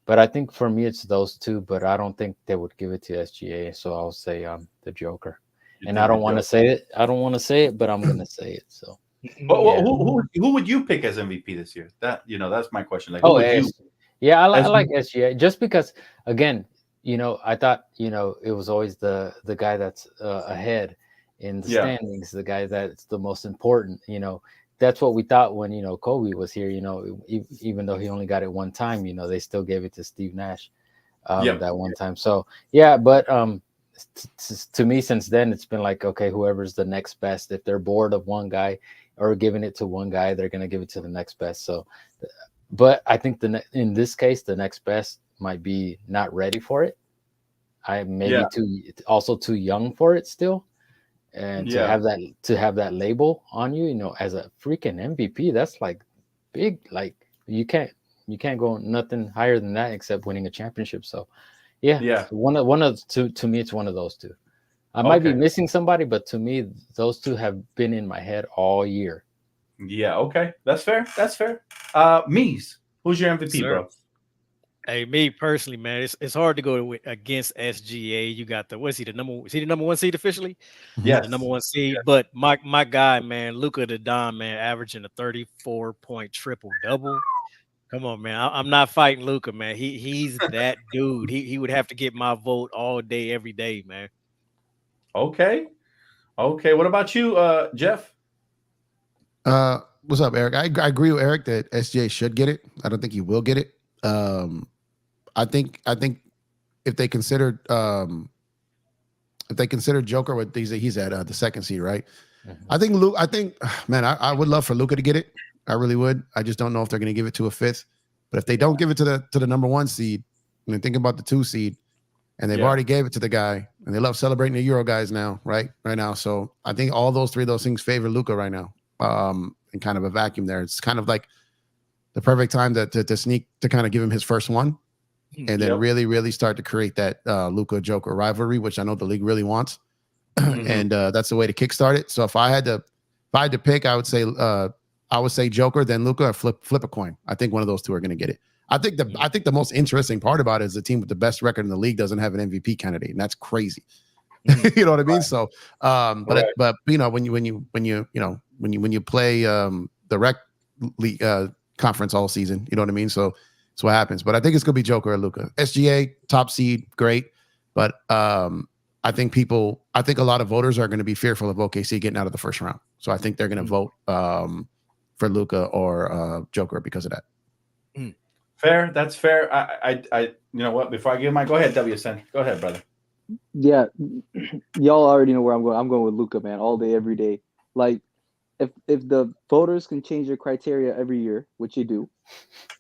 Speaker 4: but I think for me it's those 2. But I don't think they would give it to SGA, so I'll say the Joker. And I don't want to say it. I don't want to say it, but I'm going to say it. So,
Speaker 1: who would you pick as MVP this year? That's my question. Like,
Speaker 4: I like SGA just because, again, I thought it was always the guy that's ahead in the standings, the guy that's the most important. That's what we thought when Kobe was here. Even though he only got it one time, they still gave it to Steve Nash that one time. So but to me, since then, it's been like, okay, whoever's the next best. If they're bored of one guy or giving it to one guy, they're going to give it to the next best. So, but I think in this case, the next best might be not ready for it. I may be too young for it still, and to have that label on you, as a freaking MVP, that's like big. Like you can't go nothing higher than that except winning a championship. So. One of two. To me, it's one of those 2. I might be missing somebody, but to me, those 2 have been in my head all year.
Speaker 1: Yeah, okay, that's fair. Mies, who's your MVP, bro?
Speaker 3: Hey, me personally, man, it's hard to go against SGA. You got the number 1 seed officially?
Speaker 1: Yeah,
Speaker 3: the number 1 seed. Yeah. But my guy, man, Luka the Don, man, averaging a 34-point triple double. Come on, man. I'm not fighting Luka, man. He's that dude. He would have to get my vote all day, every day, man.
Speaker 1: Okay. What about you, Jeff?
Speaker 2: What's up, Eric? I agree with Eric that SGA should get it. I don't think he will get it. I think if they considered Joker, what he's at the 2nd seed, right? Mm-hmm. I think I would love for Luka to get it. I really would. I just don't know if they're going to give it to a 5th. But if they don't give it to the number 1 seed, and then think about the 2 seed, and they've already gave it to the guy, and they love celebrating the Euro guys now, right now. So I think all those 3 of those things favor Luka right now. And kind of a vacuum there. It's kind of like the perfect time to sneak to kind of give him his first one, and then really, really start to create that Luka Joker rivalry, which I know the league really wants. And that's the way to kickstart it. So if I had to pick, I would say Joker, then Luka, or flip a coin. I think one of those 2 are going to get it. I think the most interesting part about it is the team with the best record in the league doesn't have an MVP candidate, and that's crazy. You know what I mean? So, but when you play the rec league conference all season, you know what I mean? So that's what happens. But I think it's gonna be Joker or Luka. SGA top seed, great, but I think a lot of voters are going to be fearful of OKC getting out of the first round. So I think they're going to vote for Luka or Joker because of that.
Speaker 1: Fair. That's fair. I you know what? Before I give go ahead, WSN. Go ahead, brother.
Speaker 5: Yeah, y'all already know where I'm going. I'm going with Luca, man, all day, every day. Like, if the voters can change their criteria every year, which they do,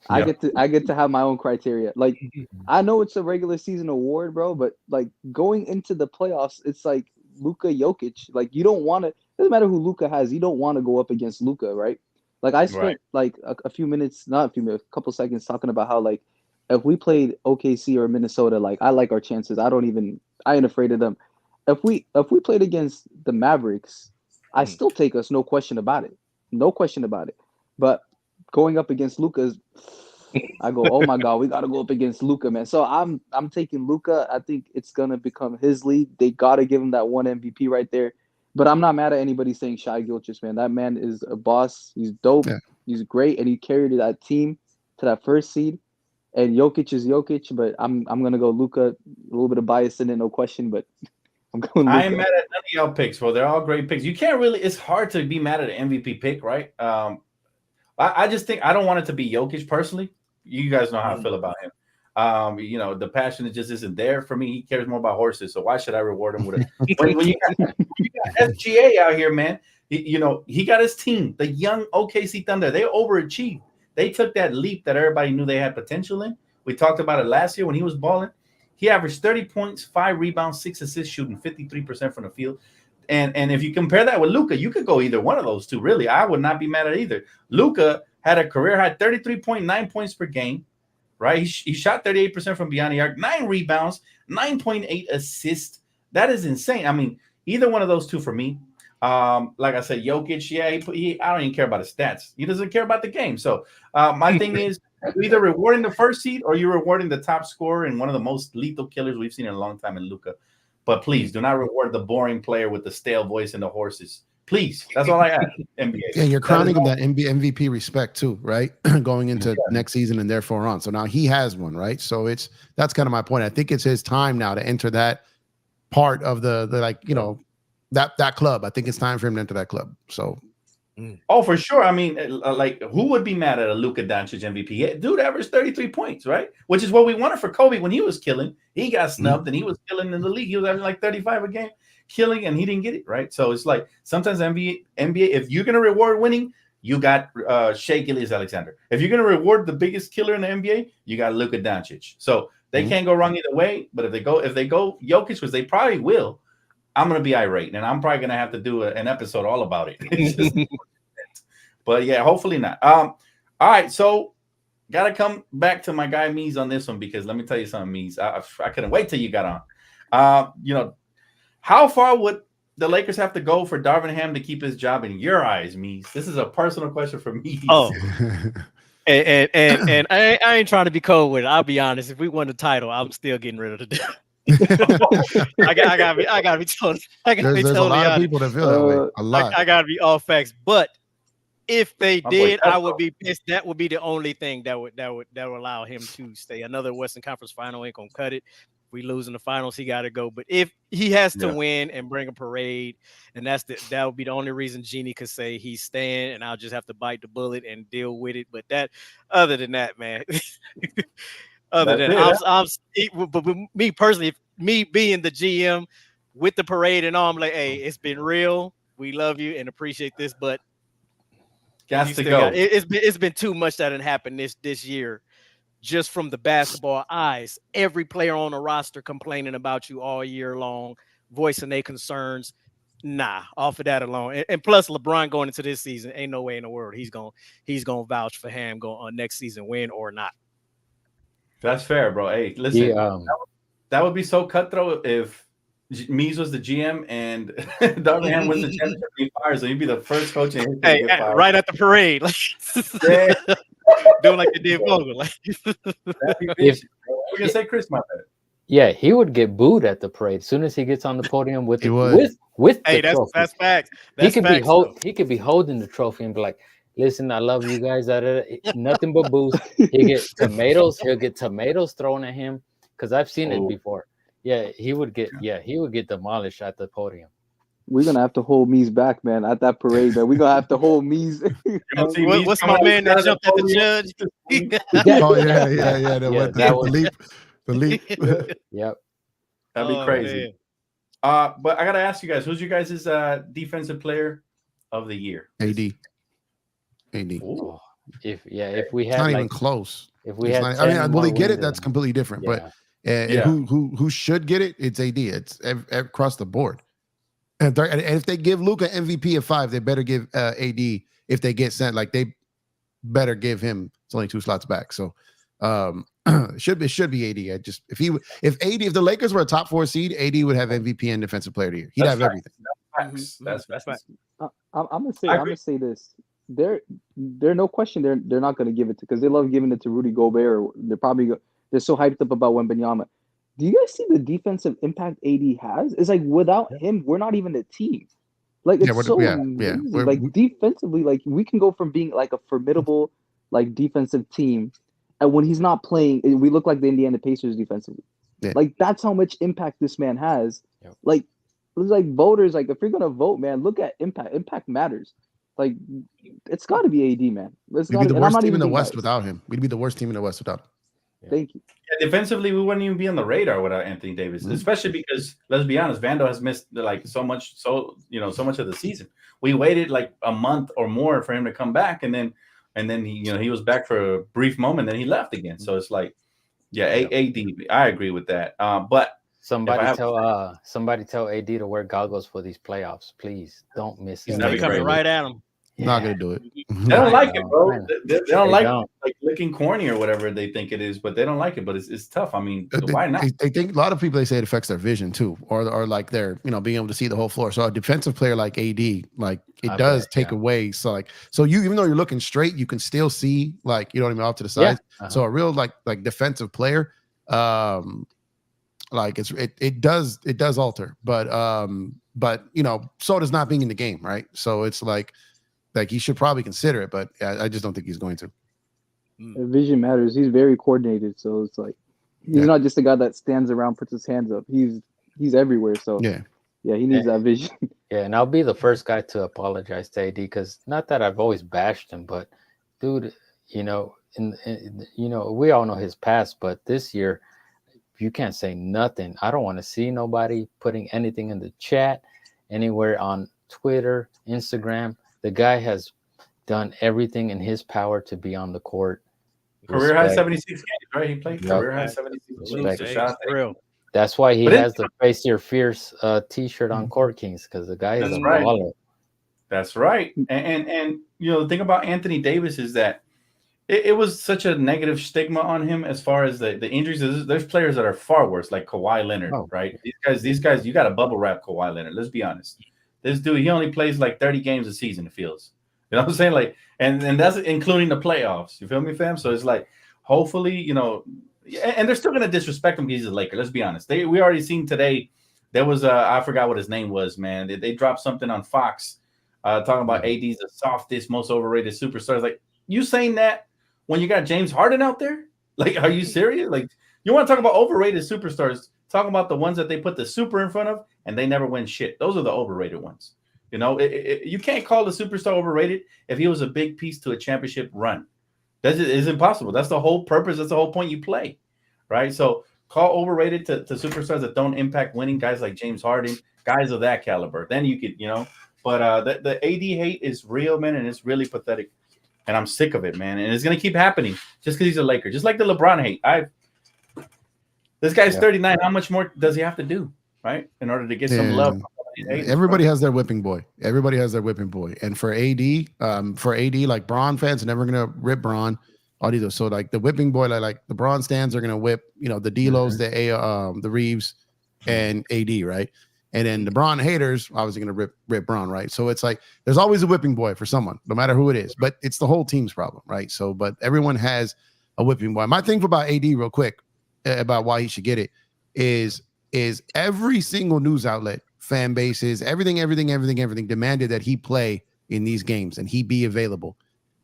Speaker 5: I
Speaker 1: Yeah.
Speaker 5: get to have my own criteria. Like, I know it's a regular season award, bro, but like going into the playoffs, it's like Luka Jokic. Like, you don't want to. Doesn't matter who Luka has. You don't want to go up against Luka, right? Like, I
Speaker 1: Right.
Speaker 5: spent like a few minutes, not a few minutes, a couple seconds talking about how like if we played OKC or Minnesota, like I like our chances. I ain't afraid of them. If we played against the Mavericks, I still take us, no question about it. No question about it. But going up against Luka, I go, oh my God, we gotta go up against Luka, man. So I'm taking Luka. I think it's gonna become his league. They gotta give him that one MVP right there. But I'm not mad at anybody saying Shai Gilgeous, man. That man is a boss. He's dope.
Speaker 2: Yeah.
Speaker 5: He's great, and he carried that team to that first seed. And Jokic is Jokic, but I'm gonna go Luka. A little bit of bias in it, no question, but I'm going
Speaker 1: I ain't
Speaker 5: Luka.
Speaker 1: mad at none of y'all picks, bro. They're all great picks. You can't really. It's hard to be mad at an MVP pick, right? I just think I don't want it to be Jokic personally. You guys know how I feel about him. The passion just isn't there for me. He cares more about horses, so why should I reward him with a when you got SGA out here, man? He got his team, the young OKC Thunder. They overachieved. They took that leap that everybody knew they had potential in. We talked about it last year when he was balling. He averaged 30 points, 5 rebounds, 6 assists, shooting 53% from the field. And if you compare that with Luka, you could go either one of those two. Really, I would not be mad at either. Luka had a career high 33.9 points per game, right? He shot 38% from beyond the arc, 9 rebounds, 9.8 assists. That is insane. I mean, either one of those two for me. Like I said, Jokic, yeah, I don't even care about his stats. He doesn't care about the game. So my thing is, you're either rewarding the first seed or you're rewarding the top scorer and one of the most lethal killers we've seen in a long time in Luka. But please do not reward the boring player with the stale voice and the horses. Please. That's all I ask. NBA.
Speaker 2: Yeah, you're crowning him that MVP respect too, right? Going into next season and therefore on. So now he has one, right? So that's kind of my point. I think it's his time now to enter that part of the that club. I think it's time for him to enter that club. So
Speaker 1: oh, for sure. I mean, like, who would be mad at a Luka Doncic MVP? Yeah, dude averaged 33 points, right? Which is what we wanted for Kobe when he was killing. He got snubbed and he was killing in the league. He was having like 35 a game, killing, and he didn't get it, right? So it's like sometimes NBA, if you're gonna reward winning, you got Shai Gilgeous-Alexander. If you're gonna reward the biggest killer in the NBA, you got Luka Doncic. So they can't go wrong either way. But if they go Jokic, which they probably will, I'm gonna be irate, and I'm probably gonna have to do an episode all about it. But yeah, hopefully not. All right, so gotta come back to my guy Mees on this one, because let me tell you something, Mees. I couldn't wait till you got on. How far would the Lakers have to go for Darvin Ham to keep his job in your eyes, Mees? This is a personal question for me.
Speaker 3: Oh, and I ain't trying to be cold with it. I'll be honest. If we won the title, I'm still getting rid of the deal. I gotta be totally.
Speaker 2: There's a lot of people that feel that way. A lot.
Speaker 3: I gotta be all facts. But if they did, I would be pissed. That would be the only thing that would allow him to stay. Another Western Conference final ain't gonna cut it. If we lose in the finals, he got to go. But if he has to win and bring a parade, and that would be the only reason Jeannie could say he's staying, and I'll just have to bite the bullet and deal with it. But other than that, man. But me personally, me being the GM with the parade and all, I'm like, hey, it's been real. We love you and appreciate this, but it's been too much that had happened this year, just from the basketball eyes. Every player on the roster complaining about you all year long, voicing their concerns. Nah, off of that alone, and plus LeBron going into this season, ain't no way in the world he's gonna vouch for Ham going on next season, win or not.
Speaker 1: That's fair, bro. Hey, listen, that would be so cutthroat if Mees was the GM and Darvin Ham wins the championship. He fires, so he'd be the first coach in history to get fired.
Speaker 3: Right at the parade, like doing like they did Vogel. Like,
Speaker 1: we're gonna say Chris, my bad.
Speaker 4: Yeah, he would get booed at the parade as soon as he gets on the podium with the trophy.
Speaker 3: That's facts.
Speaker 4: He could be holding the trophy and be like, "Listen, I love you guys." Nothing but booze. He'll get tomatoes thrown at him, because I've seen it before. Yeah, he would get demolished at the podium.
Speaker 5: We're gonna have to hold Mees back, man, at that parade, man. We're gonna have to hold Mees.
Speaker 3: What's my man that jumped at the judge?
Speaker 2: Oh yeah. The leap.
Speaker 4: Yep.
Speaker 1: That'd be crazy. But I gotta ask you guys, who's your guys' defensive player of the year?
Speaker 2: AD.
Speaker 1: Ooh.
Speaker 4: If we
Speaker 2: It's
Speaker 4: had
Speaker 2: not
Speaker 4: like,
Speaker 2: even close.
Speaker 4: if we
Speaker 2: It's
Speaker 4: had,
Speaker 2: not-
Speaker 4: 10
Speaker 2: will
Speaker 4: more
Speaker 2: he get it?
Speaker 4: wins
Speaker 2: That's
Speaker 4: than-
Speaker 2: completely different.
Speaker 4: yeah.
Speaker 2: But
Speaker 1: Yeah.
Speaker 2: who should get it? It's AD. It's across the board. And if they give Luka MVP at 5, they better give AD. If they get sent, like they better give him. It's only 2 slots back, so it should be AD. If the Lakers were a top 4 seed, AD would have MVP and Defensive Player of the Year. He'd
Speaker 1: That's
Speaker 2: have
Speaker 1: right.
Speaker 2: everything.
Speaker 1: That's
Speaker 3: That's
Speaker 1: facts.
Speaker 5: I'm
Speaker 1: I
Speaker 5: gonna
Speaker 1: agree.
Speaker 5: say this. They're no question they're not gonna give it to, because they love giving it to Rudy Gobert. Or they're so hyped up about Wembanyama. Do you guys see the defensive impact AD has? It's like without him, we're not even a team. Like it's so amazing. Like defensively, like we can go from being like a formidable like defensive team, and when he's not playing, we look like the Indiana Pacers defensively.
Speaker 2: Yeah.
Speaker 5: Like that's how much impact this man has.
Speaker 4: Yep.
Speaker 5: Like it's like voters, like if you're gonna vote, man, look at impact. Impact matters. Like it's got to be AD, man. It's
Speaker 2: We'd
Speaker 5: got
Speaker 2: be
Speaker 5: to
Speaker 2: the
Speaker 5: be. I'm
Speaker 2: worst
Speaker 5: not
Speaker 2: team in
Speaker 5: even
Speaker 2: the
Speaker 5: being
Speaker 2: West
Speaker 5: biased.
Speaker 2: without him. We'd be the worst team in the West without him.
Speaker 5: Thank you.
Speaker 1: Yeah, defensively, we wouldn't even be on the radar without Anthony Davis,
Speaker 2: Mhm.
Speaker 1: especially because let's be honest, Vando has missed like so much of the season. We waited like a month or more for him to come back, and then he was back for a brief moment, then he left again. So it's like, yeah, AD, I agree with that. But
Speaker 4: Somebody
Speaker 1: have-
Speaker 4: tell AD to wear goggles for these playoffs, please. Don't miss
Speaker 1: He's
Speaker 4: it.
Speaker 1: not
Speaker 3: They're coming right at him.
Speaker 2: Not gonna do it.
Speaker 1: they don't like it, bro.
Speaker 4: man.
Speaker 1: They don't like
Speaker 4: don't.
Speaker 1: like looking corny or whatever they think it is, but they don't like it. But it's tough. I mean, why not?
Speaker 2: They think a lot of people, they say it affects their vision too, or like their being able to see the whole floor. So a defensive player like AD, like it
Speaker 4: I
Speaker 2: does
Speaker 4: bet,
Speaker 2: take
Speaker 4: yeah.
Speaker 2: away. So you, even though you're looking straight, you can still see, like, you know what I mean, off to the side.
Speaker 4: Yeah.
Speaker 2: So a real like defensive player, like it does alter, but so does not being in the game, right? So it's like he should probably consider it, but I just don't think he's going to.
Speaker 5: Vision matters. He's very coordinated, so it's like he's not just a guy that stands around, puts his hands up. He's everywhere. So
Speaker 2: Yeah.
Speaker 5: he needs that vision.
Speaker 4: Yeah, and I'll be the first guy to apologize to AD, because not that I've always bashed him, but dude, we all know his past, but this year you can't say nothing. I don't want to see nobody putting anything in the chat, anywhere on Twitter, Instagram. The guy has done everything in his power to be on the court.
Speaker 1: Career high
Speaker 4: Respect.
Speaker 1: 76 games, right? He played
Speaker 4: Yep.
Speaker 1: career high 76 games.
Speaker 4: Respect.
Speaker 1: So shout out to
Speaker 3: Real.
Speaker 4: That's why he
Speaker 1: But
Speaker 4: has the Face Your Fears t-shirt on Court Kings, because the guy is
Speaker 1: That's
Speaker 4: a
Speaker 1: right.
Speaker 4: baller.
Speaker 1: That's right. And the thing about Anthony Davis is that it was such a negative stigma on him as far as the injuries. There's players that are far worse, like Kawhi Leonard, right? These guys, you got to bubble wrap Kawhi Leonard. Let's be honest. This dude, he only plays like 30 games a season, it feels. You know what I'm saying? Like, and that's including the playoffs. You feel me, fam? So it's like, hopefully, and they're still gonna disrespect him because he's a Laker. Let's be honest. We already seen today. There was I forgot what his name was, man. They dropped something on Fox talking about AD's the softest, most overrated superstars. Like, you saying that when you got James Harden out there? Like, are you serious? Like, you want to talk about overrated superstars? Talking about the ones that they put the super in front of and they never win shit. Those are the overrated ones. You can't call the superstar overrated if he was a big piece to a championship run. That is impossible. That's the whole purpose. That's the whole point you play, right? So call overrated to superstars that don't impact winning, guys like James Harden, guys of that caliber. Then you could, But the AD hate is real, man, and it's really pathetic. And I'm sick of it, man. And it's gonna keep happening just because he's a Laker. Just like the LeBron hate. This guy's 39. How much more does he have to do, right, in order to get some love?
Speaker 2: Everybody has their whipping boy. And for AD, like Bron fans are never gonna rip Bron. All these, so like the whipping boy, like the Bron stands are gonna whip, the D'Los, the Reeves, and AD, right? And then the Bron haters obviously gonna rip Bron, right? So it's like there's always a whipping boy for someone, no matter who it is. But it's the whole team's problem, right? So, but everyone has a whipping boy. My thing about AD, real quick, about why he should get it, is every single news outlet, fan bases, everything demanded that he play in these games and he be available.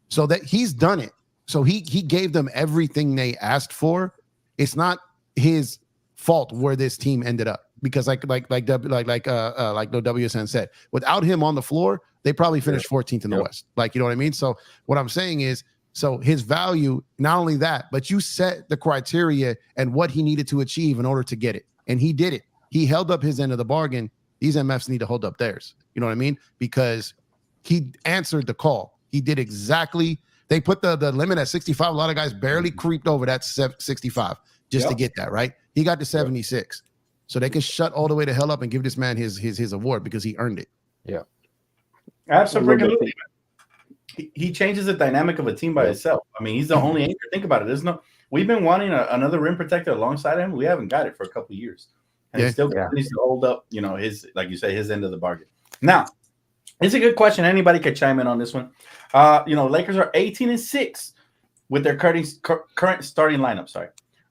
Speaker 2: So that he's done it. So he gave them everything they asked for. It's not his fault where this team ended up, because like the WSN said, without him on the floor, they probably finished 14th in the West. Like, you know what I mean? So what I'm saying is, so his value, not only that, but you set the criteria and what he needed to achieve in order to get it. And he did it. he held up his end of the bargain. These MFs need to hold up theirs. You know what I mean? Because he answered the call. He did exactly. They put the limit at 65. A lot of guys barely creeped over that 65 just to get that, right? He got to 76. So they can shut all the way to hell up and give this man his award because he earned it.
Speaker 4: Yeah.
Speaker 1: Absolutely. He changes the dynamic of a team by itself. I mean, he's the only anchor. Think about it. We've been wanting another rim protector alongside him. We haven't got it for a couple of years. And he still continues to hold up, his, like you say, his end of the bargain. Now, it's a good question. Anybody could chime in on this one. Lakers are 18-6 with their current starting lineup. Sorry.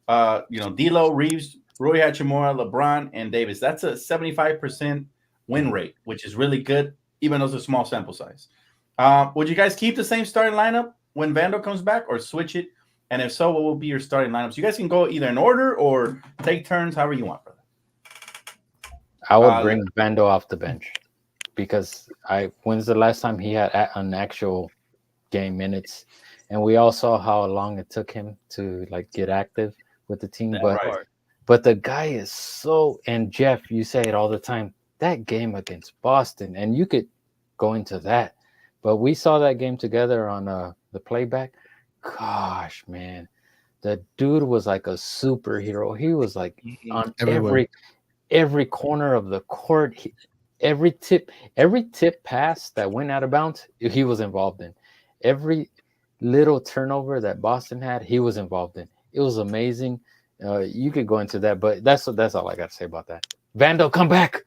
Speaker 1: D'Lo, Reeves, Rui Hachimura, LeBron, and Davis. That's a 75% win rate, which is really good, even though it's a small sample size. Would you guys keep the same starting lineup when Vando comes back, or switch it? And if so, what will be your starting lineups? You guys can go either in order or take turns, however you want, brother.
Speaker 4: I would bring Vando off the bench because when's the last time he had an actual game minutes? And we all saw how long it took him to get active with the team. But the guy is so, and Jeff, you say it all the time, that game against Boston, and you could go into that. But we saw that game together on the playback. Gosh, man, the dude was like a superhero. He was like on every corner of the court. Every tip pass that went out of bounds, he was involved in. Every little turnover that Boston had, he was involved in. It was amazing. You could go into that, but that's all I got to say about that. Vando, come back.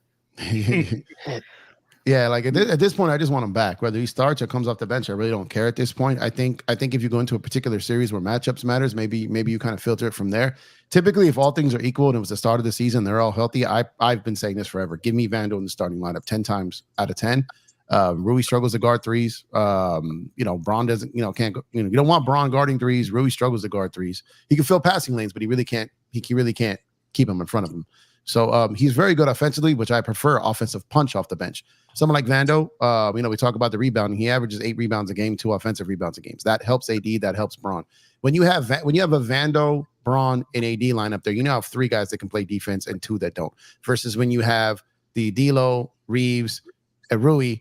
Speaker 2: Yeah, like at this point, I just want him back. Whether he starts or comes off the bench, I really don't care at this point. I think if you go into a particular series where matchups matters, maybe you kind of filter it from there. Typically, if all things are equal and it was the start of the season, they're all healthy. I've been saying this forever. Give me Vando in the starting lineup 10 times out of 10. Rui struggles to guard threes. Braun doesn't, can't go, you don't want Braun guarding threes. Rui struggles to guard threes. He can fill passing lanes, but he really can't keep him in front of him. So he's very good offensively, which I prefer offensive punch off the bench. Someone like Vando, we talk about the rebounding. He averages 8 rebounds a game, 2 offensive rebounds a game. That helps AD. That helps Braun. When you have a Vando, Braun, and AD lineup there, have 3 guys that can play defense and 2 that don't. Versus when you have the D'Lo, Reeves, and Rui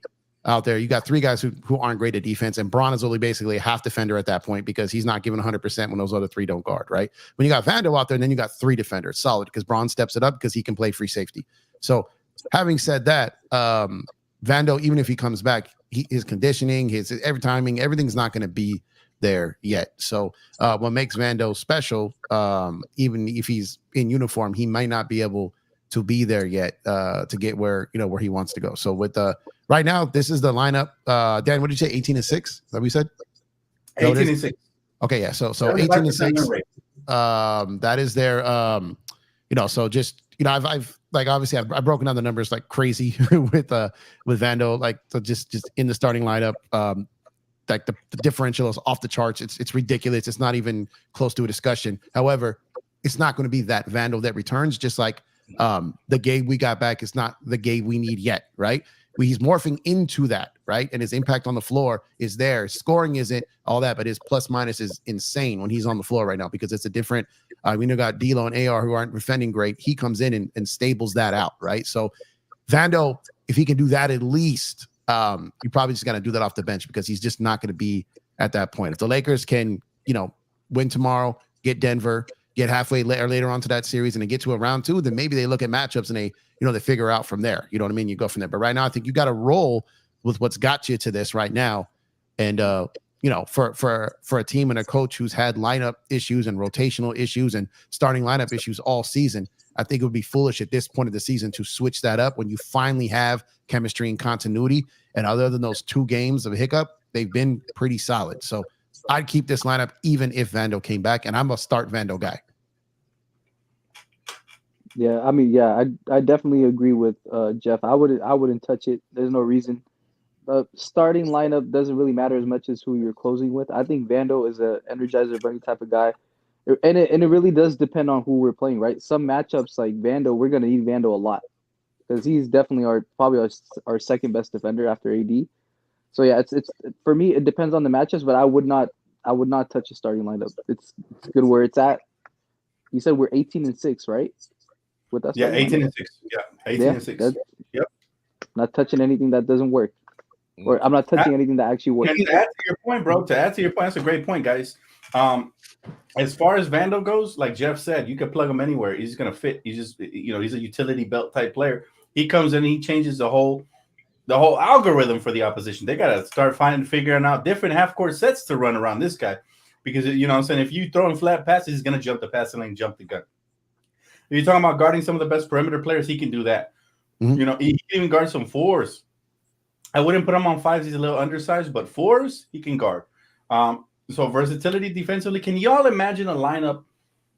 Speaker 2: out there, you got 3 guys who aren't great at defense, and Braun is only basically a half defender at that point because he's not giving 100% when those other 3 don't guard, right? When you got Vando out there, and then you got 3 defenders, solid, because Braun steps it up because he can play free safety. So having said that, Vando, even if he comes back, his conditioning, his every timing, everything's not going to be there yet. So what makes Vando special, even if he's in uniform, he might not be able to be there yet to get where he wants to go. So with right now, this is the lineup. Dan, what did you say? 18-6? Is that what you said?
Speaker 1: 18-6.
Speaker 2: Okay, yeah. So 18-6. That is their so just I've obviously I've broken down the numbers like crazy with Vando, so just in the starting lineup. The differential is off the charts. It's ridiculous. It's not even close to a discussion. However, it's not going to be that Vando that returns, just like the Gabe we got back is not the Gabe we need yet, right? He's morphing into that, right? And his impact on the floor is there. Scoring isn't all that, but his plus minus is insane when he's on the floor right now because it's a different. We got D'Lo and AR who aren't defending great. He comes in and stables that out, right? So Vando, if he can do that at least, you probably just got to do that off the bench because he's just not going to be at that point. If the Lakers can, win tomorrow, get Denver, get halfway later on to that series, and then get to a round 2, then maybe they look at matchups and they figure out from there. You know what I mean? You go from there. But right now, I think you got to roll with what's got you to this right now. And for a team and a coach who's had lineup issues and rotational issues and starting lineup issues all season, I think it would be foolish at this point of the season to switch that up when you finally have chemistry and continuity. And other than those 2 games of a hiccup, they've been pretty solid. So I'd keep this lineup even if Vando came back, and I'm a start Vando guy.
Speaker 5: Yeah, I mean, yeah, I definitely agree with Jeff. I wouldn't touch it. There's no reason. Starting lineup doesn't really matter as much as who you're closing with. I think Vando is a energizer bunny type of guy, and it really does depend on who we're playing, right? Some matchups like Vando, we're gonna need Vando a lot because he's definitely probably our second best defender after AD. So yeah, it's for me it depends on the matchups, but I would not touch a starting lineup. It's good where it's at. You said we're 18-6, right? with that.
Speaker 1: Yeah,
Speaker 5: starting
Speaker 1: 18
Speaker 5: lineup.
Speaker 1: and 6. Yeah, 18
Speaker 5: Yeah,
Speaker 1: and 6.
Speaker 5: that-
Speaker 1: Yep.
Speaker 5: Not touching anything that doesn't work, or I'm not touching anything that actually works.
Speaker 1: And to add to your point, bro, that's a great point, guys. As far as Vando goes, like Jeff said, you can plug him anywhere. He's gonna fit. He's just, he's a utility belt type player. He comes in, he changes the whole algorithm for the opposition. They gotta start figuring out different half court sets to run around this guy, because you know what I'm saying, if you throw him flat passes, he's gonna jump the passing lane, jump the gun. If you're talking about guarding some of the best perimeter players, he can do that.
Speaker 2: Mhm.
Speaker 1: He can even guard some fours. I wouldn't put him on fives. He's a little undersized, but fours he can guard. So versatility defensively. Can y'all imagine a lineup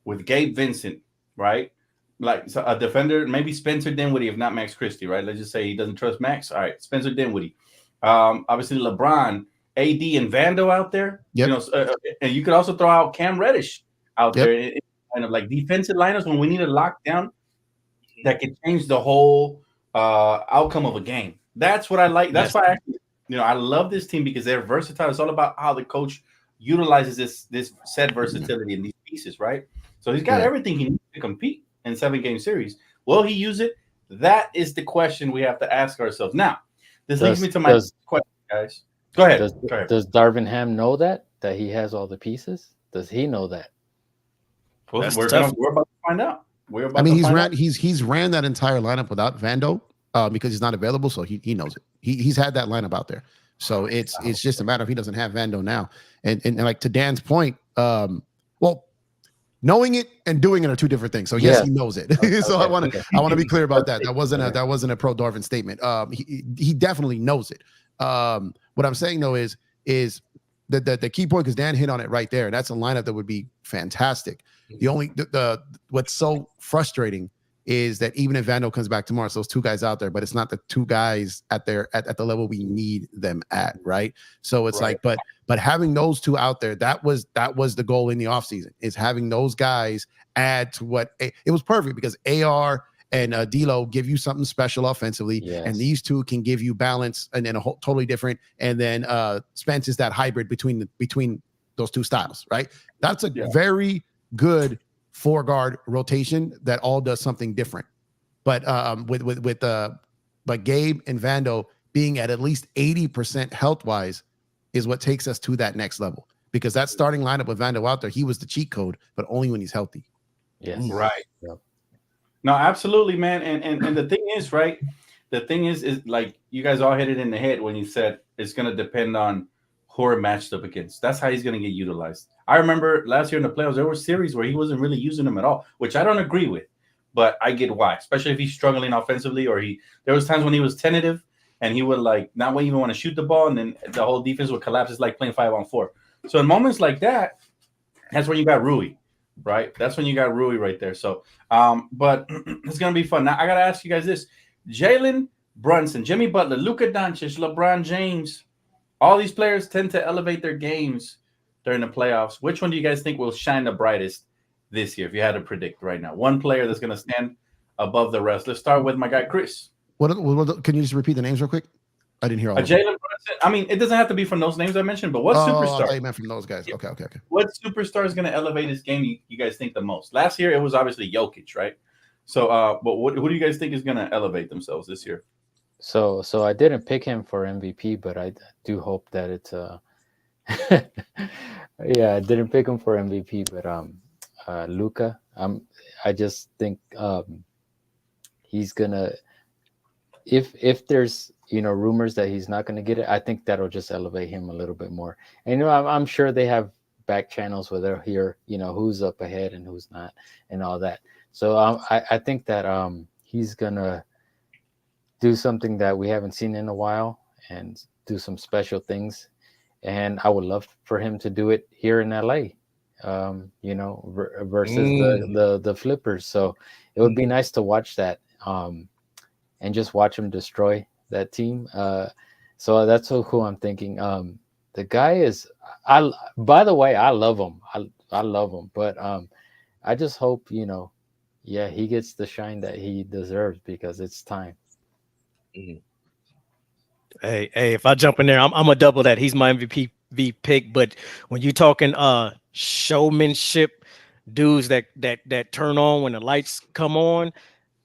Speaker 1: with Gabe Vincent, right? Like a defender, maybe Spencer Dinwiddie, if not Max Christie, right? Let's just say he doesn't trust Max. All right, Spencer Dinwiddie. Obviously LeBron, AD, and Vando out there.
Speaker 2: Yep.
Speaker 1: And you could also throw out Cam Reddish out
Speaker 2: Yep.
Speaker 1: there in kind of like defensive lineups when we need a lockdown that can change the whole outcome of a game. That's what I like. That's why I love this team, because they're versatile. It's all about how the coach utilizes this set versatility in these pieces, right? So he's got everything he needs to compete in 7-game series. Will he use it? That is the question we have to ask ourselves. Now, this leads me to my question, guys. Go ahead.
Speaker 4: Does Darvin Ham know that he has all the pieces? Does he know that?
Speaker 1: Well, we're about to find out.
Speaker 2: He's ran that entire lineup without Vando because he's not available, so he knows it. He's had that lineup out there. So it's just a matter of he doesn't have Vando now. And like to Dan's point, well, knowing it and doing it are two different things. So yes, he knows it. So I want to be clear about that. That wasn't a pro Darvin statement. He definitely knows it. What I'm saying though is the key point, because Dan hit on it right there. That's a lineup that would be fantastic. The what's so frustrating is that even if Vando comes back tomorrow, it's those two guys out there, but it's not the two guys at the level we need them at, right? So it's like, but having those two out there, that was the goal in the offseason, is having those guys add to what it was perfect, because AR and D'Lo give you something special offensively, and these two can give you balance and then a whole totally different. And then Spence is that hybrid between those two styles, right? That's a very good 4-guard rotation that all does something different. But but Gabe and Vando being at least 80% health wise is what takes us to that next level, because that starting lineup with Vando out there, he was the cheat code, but only when he's healthy.
Speaker 4: Yes.
Speaker 1: Right. Yep. No, absolutely, man. And the thing is, right? The thing is like you guys all hit it in the head when you said it's going to depend on who are matched up against. That's how he's going to get utilized. I remember last year in the playoffs, there were series where he wasn't really using them at all, which I don't agree with, but I get why, especially if he's struggling offensively, or there was times when he was tentative and he would like not even want to shoot the ball, and then the whole defense would collapse. It's like playing 5-on-4. So in moments like that, that's when you got Rui, right? That's when you got Rui right there. So, but it's going to be fun. Now, I got to ask you guys this. Jalen Brunson, Jimmy Butler, Luka Doncic, LeBron James, all these players tend to elevate their games during the playoffs. Which one do you guys think will shine the brightest this year, if you had to predict right now? One player that's going to stand above the rest. Let's start with my guy, Chris.
Speaker 2: What can you just repeat the names real quick? I didn't hear all of
Speaker 1: Jalen Brunson. I mean, it doesn't have to be from those names I mentioned, but what superstar?
Speaker 2: I thought you meant from those guys.
Speaker 1: Yeah.
Speaker 2: Okay.
Speaker 1: What superstar is going to elevate his game, you guys think the most? Last year, it was obviously Jokic, right? So, but who do you guys think is going to elevate themselves this year?
Speaker 4: So I didn't pick him for MVP, but I do hope that it's yeah, I didn't pick him for MVP, but Luka, I just think he's gonna, if there's rumors that he's not gonna get it, I think that'll just elevate him a little bit more. And I'm sure they have back channels where they'll hear who's up ahead and who's not and all that. So I think that he's gonna do something that we haven't seen in a while and do some special things. And I would love for him to do it here in LA, versus the Flippers. So it would be nice to watch that and just watch him destroy that team. So that's who I'm thinking. The guy is, by the way, I love him. I love him, but I just hope, he gets the shine that he deserves, because it's time.
Speaker 3: Mm-hmm. Hey, if I jump in there, I'm gonna double that. He's my MVP pick. But when you're talking showmanship, dudes that turn on when the lights come on,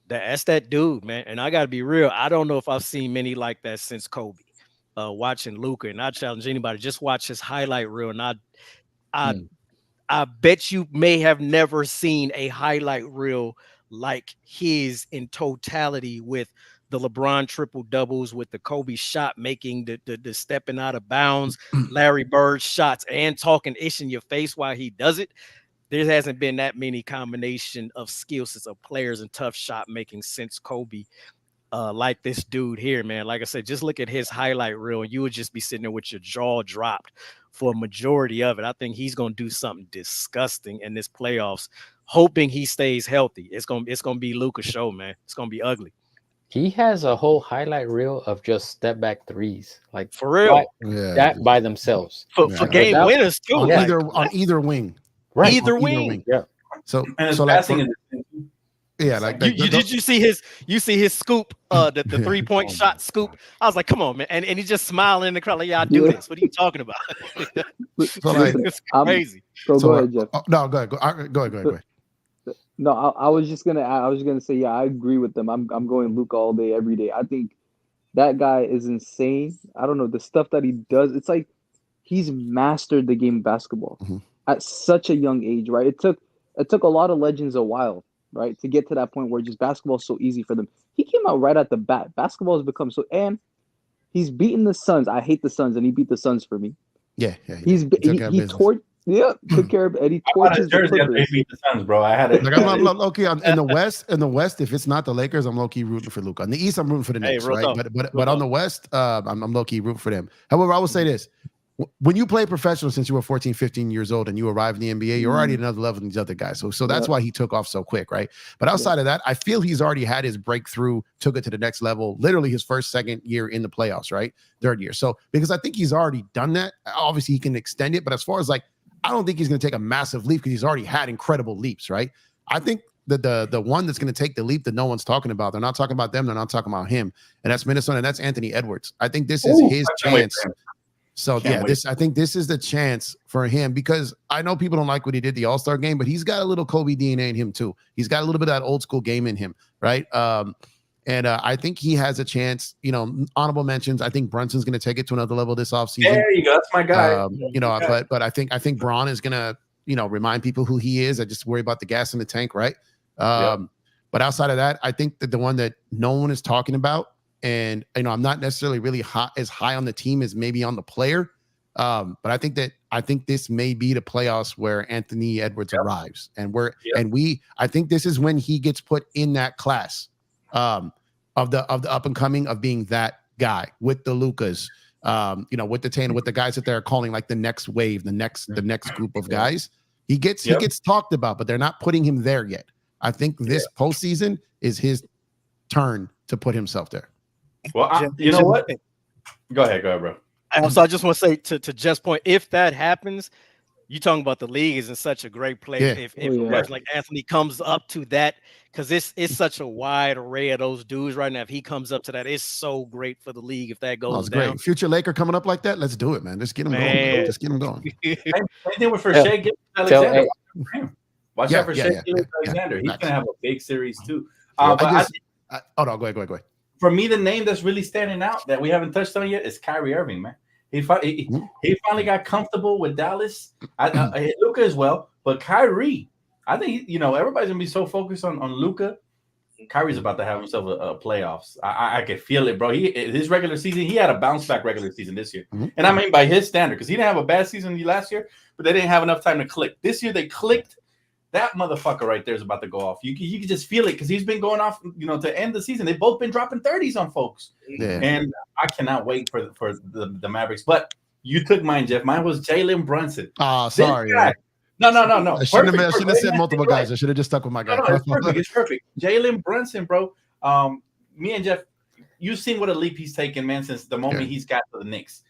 Speaker 3: That's that dude, man. And I gotta be real. I don't know if I've seen many like that since Kobe. Watching Luka, and I challenge anybody, just watch his highlight reel. And I
Speaker 4: Mm.
Speaker 3: I bet you may have never seen a highlight reel like his in totality, with the LeBron triple doubles, with the Kobe shot making, the stepping out of bounds, Larry Bird shots, and talking ish in your face while he does it. There hasn't been that many combination of skill sets of players and tough shot making since Kobe, like this dude here, man. Like I said, just look at his highlight reel, and you would just be sitting there with your jaw dropped for a majority of it. I think he's gonna do something disgusting in this playoffs, hoping he stays healthy. It's gonna be Luka's show, man. It's gonna be ugly.
Speaker 4: He has a whole highlight reel of just step back threes, like
Speaker 3: For real.
Speaker 2: Yeah.
Speaker 4: that by themselves.
Speaker 3: For
Speaker 2: Yeah.
Speaker 3: game
Speaker 4: Without-
Speaker 3: winners too.
Speaker 2: on
Speaker 3: like,
Speaker 2: either wing.
Speaker 4: Right.
Speaker 3: either
Speaker 2: On
Speaker 3: wing.
Speaker 4: Yeah.
Speaker 2: So
Speaker 1: And his
Speaker 2: so like
Speaker 1: passing
Speaker 2: for-
Speaker 1: is
Speaker 2: yeah, like
Speaker 3: Did you see his scoop, the
Speaker 2: Yeah.
Speaker 3: 3-point
Speaker 4: Oh my
Speaker 3: shot scoop? I was like, come on, man. And he just smiling in the crowd like, yeah, I do
Speaker 5: Yeah.
Speaker 3: this. What are you talking about?
Speaker 2: So, like,
Speaker 3: It's
Speaker 5: I'm-
Speaker 3: crazy.
Speaker 5: So
Speaker 2: so,
Speaker 5: go ahead, Jeff.
Speaker 2: no, go ahead. Go ahead.
Speaker 5: No, I was just gonna say, yeah, I agree with them. I'm going Luka all day, every day. I think that guy is insane. I don't know the stuff that he does. It's like he's mastered the game of basketball
Speaker 2: Mhm.
Speaker 5: at such a young age, right? It took a lot of legends a while, right, to get to that point where just basketball is so easy for them. He came out right at the bat. Basketball has become so, and he's beaten the Suns. I hate the Suns, and he beat the Suns for me.
Speaker 2: Yeah.
Speaker 5: He
Speaker 2: took care of business.
Speaker 5: took care of, and he
Speaker 1: I bought his
Speaker 5: torches the
Speaker 1: jersey after they
Speaker 5: Clippers.
Speaker 1: beat the Suns, bro. I had it.
Speaker 2: Like I'm low key in the West. In the West, if it's not the Lakers, I'm low key rooting for Luka. In the East, I'm rooting for the
Speaker 3: Hey,
Speaker 2: Knicks,
Speaker 3: real
Speaker 2: right?
Speaker 3: talk.
Speaker 2: But
Speaker 3: Real
Speaker 2: on the West, I'm low key rooting for them. However, I will say this: when you play professional since you were 14, 15 years old, and you arrive in the NBA, you're already at another level than these other guys. So that's why he took off so quick, right? But outside of that, I feel he's already had his breakthrough, took it to the next level. Literally his second year in the playoffs, right? Third year. So because I think he's already done that. Obviously, he can extend it, but as far as like, I don't think he's going to take a massive leap because he's already had incredible leaps, right? I think that the one that's going to take the leap that no one's talking about, they're not talking about them, they're not talking about him, and that's Minnesota, and that's Anthony Edwards. I think this is his
Speaker 1: I can't wait
Speaker 2: chance.
Speaker 1: for him.
Speaker 2: So
Speaker 1: Can't wait.
Speaker 2: I think this is the chance for him, because I know people don't like what he did the All-Star game, but he's got a little Kobe DNA in him too. He's got a little bit of that old school game in him, right? And I think he has a chance. You know, honorable mentions. I think Brunson's going to take it to another level this offseason.
Speaker 1: There you go. That's my guy.
Speaker 2: You know, but I think Braun is going to, you know, remind people who he is. I just worry about the gas in the tank, right? But outside of that, I think that the one that no one is talking about, and you know, I'm not necessarily really as high on the team as maybe on the player, but I think this may be the playoffs where Anthony Edwards arrives, and I think this is when he gets put in that class of the up and coming of being that guy with the Lukas, you know, with the Tatum, with the guys that they're calling like the next wave, the next group of guys. He gets talked about, but they're not putting him there yet. I think this postseason is his turn to put himself there.
Speaker 1: Well, you know what? Go ahead, bro.
Speaker 3: So I just want to say to Jeff's point, if that happens, you talking about the league is in such a great place.
Speaker 2: Yeah.
Speaker 3: If a person like Anthony comes up to that, because it's such a wide array of those dudes right now. If he comes up to that, it's so great for the league if that goes down.
Speaker 2: Great. Future Laker coming up like that, let's do it, man. Just get him going. Man. Just get him going.
Speaker 1: Same thing with Shai Alexander. Watch out for Shai Alexander. He's gonna have a big series too.
Speaker 2: Oh no, go ahead.
Speaker 1: For me, the name that's really standing out that we haven't touched on yet is Kyrie Irving, man. He finally got comfortable with Dallas. Luka as well, but Kyrie, I think, you know, everybody's gonna be so focused on Luka. Kyrie's about to have himself a playoffs. I can feel it, bro. His regular season, he had a bounce back regular season this year, and I mean by his standard, because he didn't have a bad season last year, but they didn't have enough time to click. This year they clicked. That motherfucker right there is about to go off. You can just feel it because he's been going off, you know, to end the season. They've both been dropping 30s on folks.
Speaker 2: Yeah.
Speaker 1: And I cannot wait for the Mavericks. But you took mine, Jeff. Mine was Jalen Brunson.
Speaker 2: Oh, sorry.
Speaker 1: No.
Speaker 2: I shouldn't have said multiple guys. I should have just stuck with my guy.
Speaker 1: No, it's perfect. It's perfect. Jalen Brunson, bro. Me and Jeff, you've seen what a leap he's taken, man, since the moment he's got to the Knicks.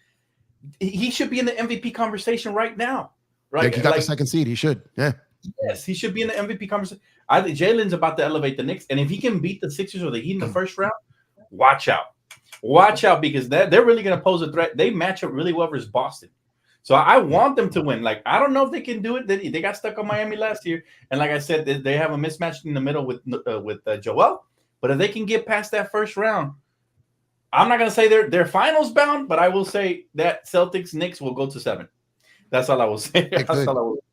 Speaker 1: He should be in the MVP conversation right now. Right?
Speaker 2: Yeah, he got the second seed. He should. Yeah.
Speaker 1: Yes, he should be in the MVP conversation. I think Jalen's about to elevate the Knicks, and if he can beat the Sixers or the Heat in the first round, watch out, because they're really going to pose a threat. They match up really well versus Boston, so I want them to win. Like, I don't know if they can do it. They got stuck on Miami last year, and like I said, they have a mismatch in the middle with Joel. But if they can get past that first round, I'm not gonna say they're finals bound, but I will say that Celtics Knicks will go to 7. That's all I will say. That's all I will.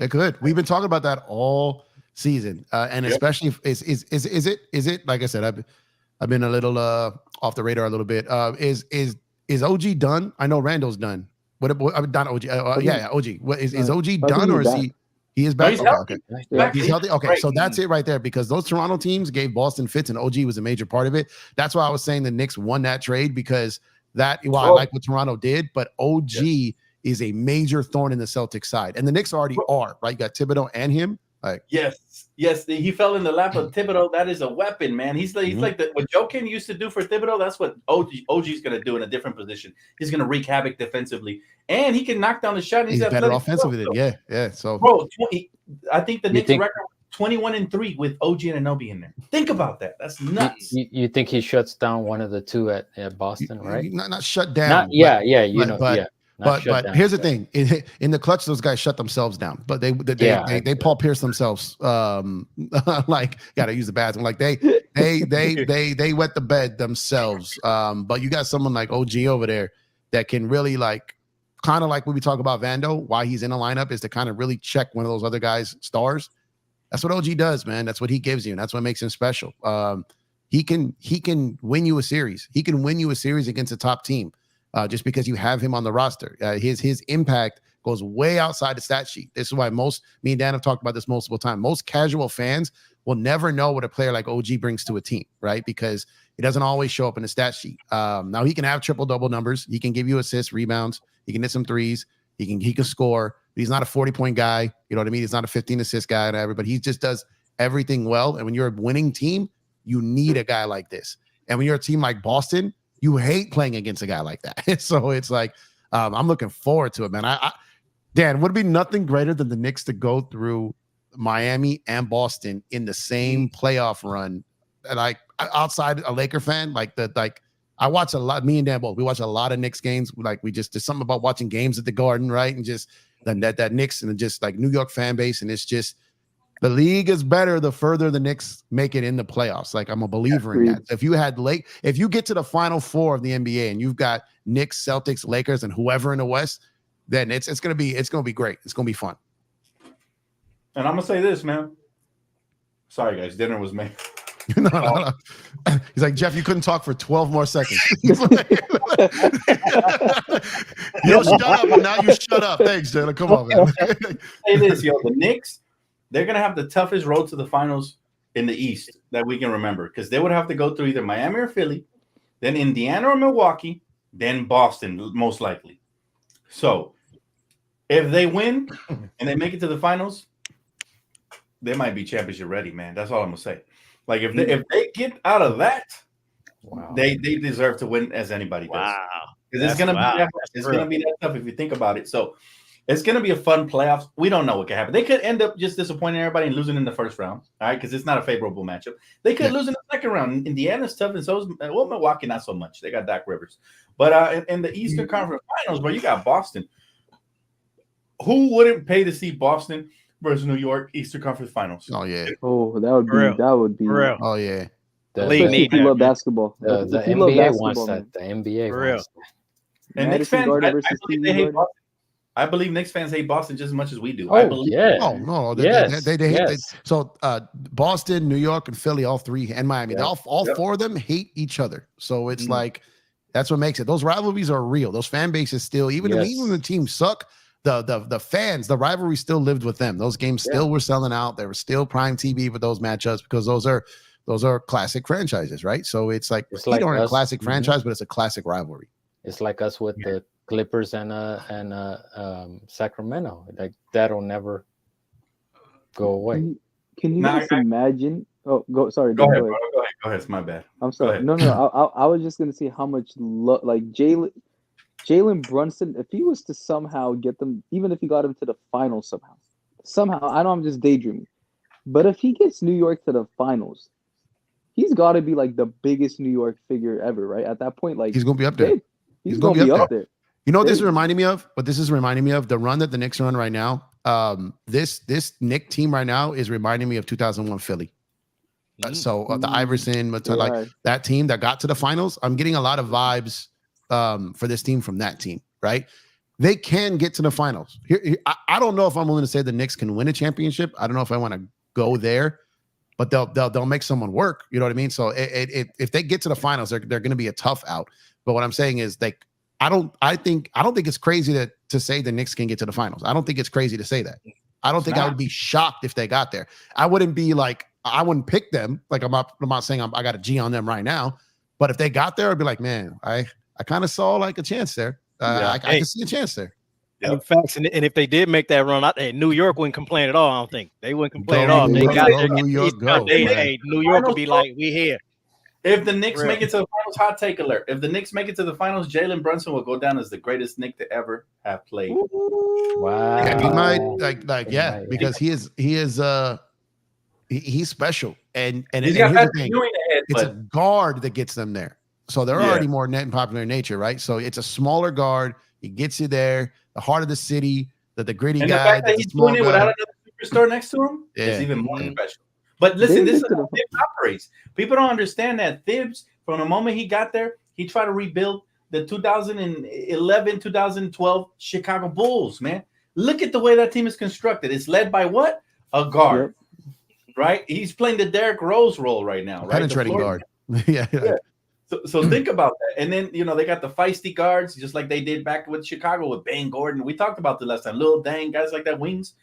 Speaker 2: It could. We've been talking about that all season, and especially if, is it like I said, I've been a little off the radar a little bit. Is OG done? I know Randall's done. What not OG? OG. What is OG done or is he? He is back.
Speaker 1: He's
Speaker 2: okay,
Speaker 1: healthy.
Speaker 2: okay.
Speaker 5: Yeah.
Speaker 2: He's healthy. Okay,
Speaker 1: Great.
Speaker 2: so that's it right there because those Toronto teams gave Boston fits and OG was a major part of it. That's why I was saying the Knicks won that trade because I like what Toronto did, but OG is a major thorn in the Celtics side, and the Knicks already are right. You got Thibodeau and him. Like
Speaker 1: Yes, he fell in the lap of Thibodeau. That is a weapon, man. He's like what Jokic used to do for Thibodeau. That's what OG's going to do in a different position. He's going to wreak havoc defensively, and he can knock down the shot.
Speaker 2: he's better offensively than yeah. So
Speaker 1: bro, I think the Knicks record 21-3 with OG Anunoby in there. Think about that. That's nuts.
Speaker 4: You think he shuts down one of the two at Boston, right?
Speaker 2: Not shut down.
Speaker 4: But
Speaker 2: here's the thing: in the clutch, those guys shut themselves down. But they Paul Pierce themselves. Like gotta use the bathroom. Like they wet the bed themselves. But you got someone like OG over there that can really like kind of like when we talk about Vando. Why he's in a lineup is to kind of really check one of those other guys' stars. That's what OG does, man. That's what he gives you, and that's what makes him special. He can win you a series. He can win you a series against a top team. Just because you have him on the roster. His impact goes way outside the stat sheet. This is why me and Dan have talked about this multiple times. Most casual fans will never know what a player like OG brings to a team, right? Because he doesn't always show up in the stat sheet. Now he can have triple-double numbers. He can give you assists, rebounds. He can hit some threes. He can score. But he's not a 40-point guy. You know what I mean? He's not a 15-assist guy, but he just does everything well. And when you're a winning team, you need a guy like this. And when you're a team like Boston, you hate playing against a guy like that. So it's like, I'm looking forward to it, man. Dan, would it be nothing greater than the Knicks to go through Miami and Boston in the same playoff run? And like outside a Laker fan, I watch a lot, me and Dan both, we watch a lot of Knicks games. Like there's something about watching games at the Garden, right? And just that Knicks and just like New York fan base. And it's just, the league is better the further the Knicks make it in the playoffs. Like I'm a believer in that. If you get to the Final Four of the NBA and you've got Knicks, Celtics, Lakers, and whoever in the West, then it's gonna be great. It's gonna be fun.
Speaker 1: And I'm gonna say this, man. Sorry, guys, dinner was made.
Speaker 2: No. He's like, Jeff, you couldn't talk for 12 more seconds. Yo, shut up, and now you shut up. Thanks, Jenna. Come on, man.
Speaker 1: Say this, yo, the Knicks. They're going to have the toughest road to the finals in the East that we can remember because they would have to go through either Miami or Philly, then Indiana or Milwaukee, then Boston, most likely. So if they win and they make it to the finals, they might be championship ready, man. That's all I'm going to say. Like if they get out of that, they deserve to win as anybody does.
Speaker 3: Wow.
Speaker 1: Because it's going to be that tough if you think about it. So it's going to be a fun playoffs. We don't know what could happen. They could end up just disappointing everybody and losing in the first round, all right, because it's not a favorable matchup. They could lose in the second round. Indiana's tough, and so is Milwaukee, not so much. They got Doc Rivers. But in the Eastern Conference Finals, bro, you got Boston. Who wouldn't pay to see Boston versus New York Eastern Conference Finals?
Speaker 2: Oh, yeah.
Speaker 5: Oh, that would be.
Speaker 3: Real.
Speaker 2: Oh, yeah.
Speaker 4: The
Speaker 3: league
Speaker 5: Especially if you love basketball.
Speaker 4: The
Speaker 5: If you love
Speaker 4: NBA wants
Speaker 5: basketball,
Speaker 4: that. The NBA
Speaker 3: For real.
Speaker 4: wants that.
Speaker 1: And Knicks
Speaker 5: Madison
Speaker 1: fans,
Speaker 5: Garden
Speaker 1: I
Speaker 5: versus
Speaker 1: believe
Speaker 5: Stevie
Speaker 1: they hate
Speaker 5: Garden.
Speaker 1: Boston. I believe Knicks fans hate Boston just as much as we do.
Speaker 4: Oh,
Speaker 1: I believe.
Speaker 4: yeah.
Speaker 2: Oh no!
Speaker 4: Yes.
Speaker 2: They hate
Speaker 4: Yes.
Speaker 2: So Boston, New York, and Philly, all three, and Miami, they all four of them hate each other. So it's like that's what makes it. Those rivalries are real. Those fan bases still, even when the teams suck, the fans, the rivalry still lived with them. Those games still were selling out. There was still prime TV for those matchups because those are classic franchises, right? So it's like you don't have a classic franchise, but it's a classic rivalry.
Speaker 4: It's like us with the Clippers and Sacramento. Like that'll never go away.
Speaker 5: Can you guys imagine? Oh, go. Sorry,
Speaker 1: Go ahead, bro. Go ahead. It's my bad.
Speaker 5: I'm sorry. No. I was just gonna see how much like Jalen Brunson, if he was to somehow get them, even if he got him to the finals somehow. I know I'm just daydreaming, but if he gets New York to the finals, he's got to be like the biggest New York figure ever, right? At that point, like
Speaker 2: He's gonna be up there.
Speaker 5: He's gonna be up there.
Speaker 2: You know what this is reminding me of? What this is reminding me of? The run that the Knicks are on right now. This Knick team right now is reminding me of 2001 Philly. So the Iverson,
Speaker 5: They
Speaker 2: like
Speaker 5: are.
Speaker 2: that team that got to the finals, I'm getting a lot of vibes for this team from that team, right? They can get to the finals. I don't know if I'm willing to say the Knicks can win a championship. I don't know if I want to go there, but they'll make someone work. You know what I mean? So if they get to the finals, they're going to be a tough out. But what I'm saying is, like, I don't think it's crazy to say the Knicks can get to the finals. I don't think it's crazy to say that. I don't think I would be shocked if they got there. I wouldn't be like, I wouldn't pick them. Like I'm not saying I got a G on them right now, but if they got there, I'd be like, man, I kind of saw like a chance there. I can see a chance there.
Speaker 3: In fact, and if they did make that run, New York wouldn't complain at all. I don't think they wouldn't complain at all.
Speaker 2: New
Speaker 3: They
Speaker 2: York,
Speaker 3: got
Speaker 2: go,
Speaker 3: there.
Speaker 2: New York, go.
Speaker 3: New York would be like, we here.
Speaker 1: If the Knicks
Speaker 3: Real.
Speaker 1: make it to the finals, hot take alert. If the Knicks make it to the finals, Jalen Brunson will go down as the greatest Knick to ever have played.
Speaker 4: Wow.
Speaker 2: Yeah, he might because he's special and
Speaker 1: He's
Speaker 2: here's
Speaker 1: got
Speaker 2: the
Speaker 1: Patrick
Speaker 2: thing.
Speaker 1: Ewing ahead,
Speaker 2: It's a
Speaker 1: but
Speaker 2: guard that gets them there. So they're
Speaker 1: Yeah.
Speaker 2: already more net and popular in nature, right? So it's a smaller guard. He gets you there, the heart of the city, the gritty
Speaker 1: and the
Speaker 2: guy.
Speaker 1: fact that
Speaker 2: the
Speaker 1: he's
Speaker 2: small
Speaker 1: doing it
Speaker 2: guy.
Speaker 1: without another superstar next to him
Speaker 2: Yeah.
Speaker 1: is even more
Speaker 3: Mhm.
Speaker 1: special. But listen,
Speaker 5: They
Speaker 1: this is
Speaker 5: get to
Speaker 1: how Thibs operates. People don't understand that Thibs, from the moment he got there, he tried to rebuild the 2011, 2012 Chicago Bulls, man. Look at the way that team is constructed. It's led by what? A guard, right? He's playing the Derrick Rose role right now, right?
Speaker 2: Penetrating guard. yeah.
Speaker 1: So think about that. And then, they got the feisty guards, just like they did back with Chicago with Ben Gordon. We talked about the last time. Lil Dang, guys like that, wings.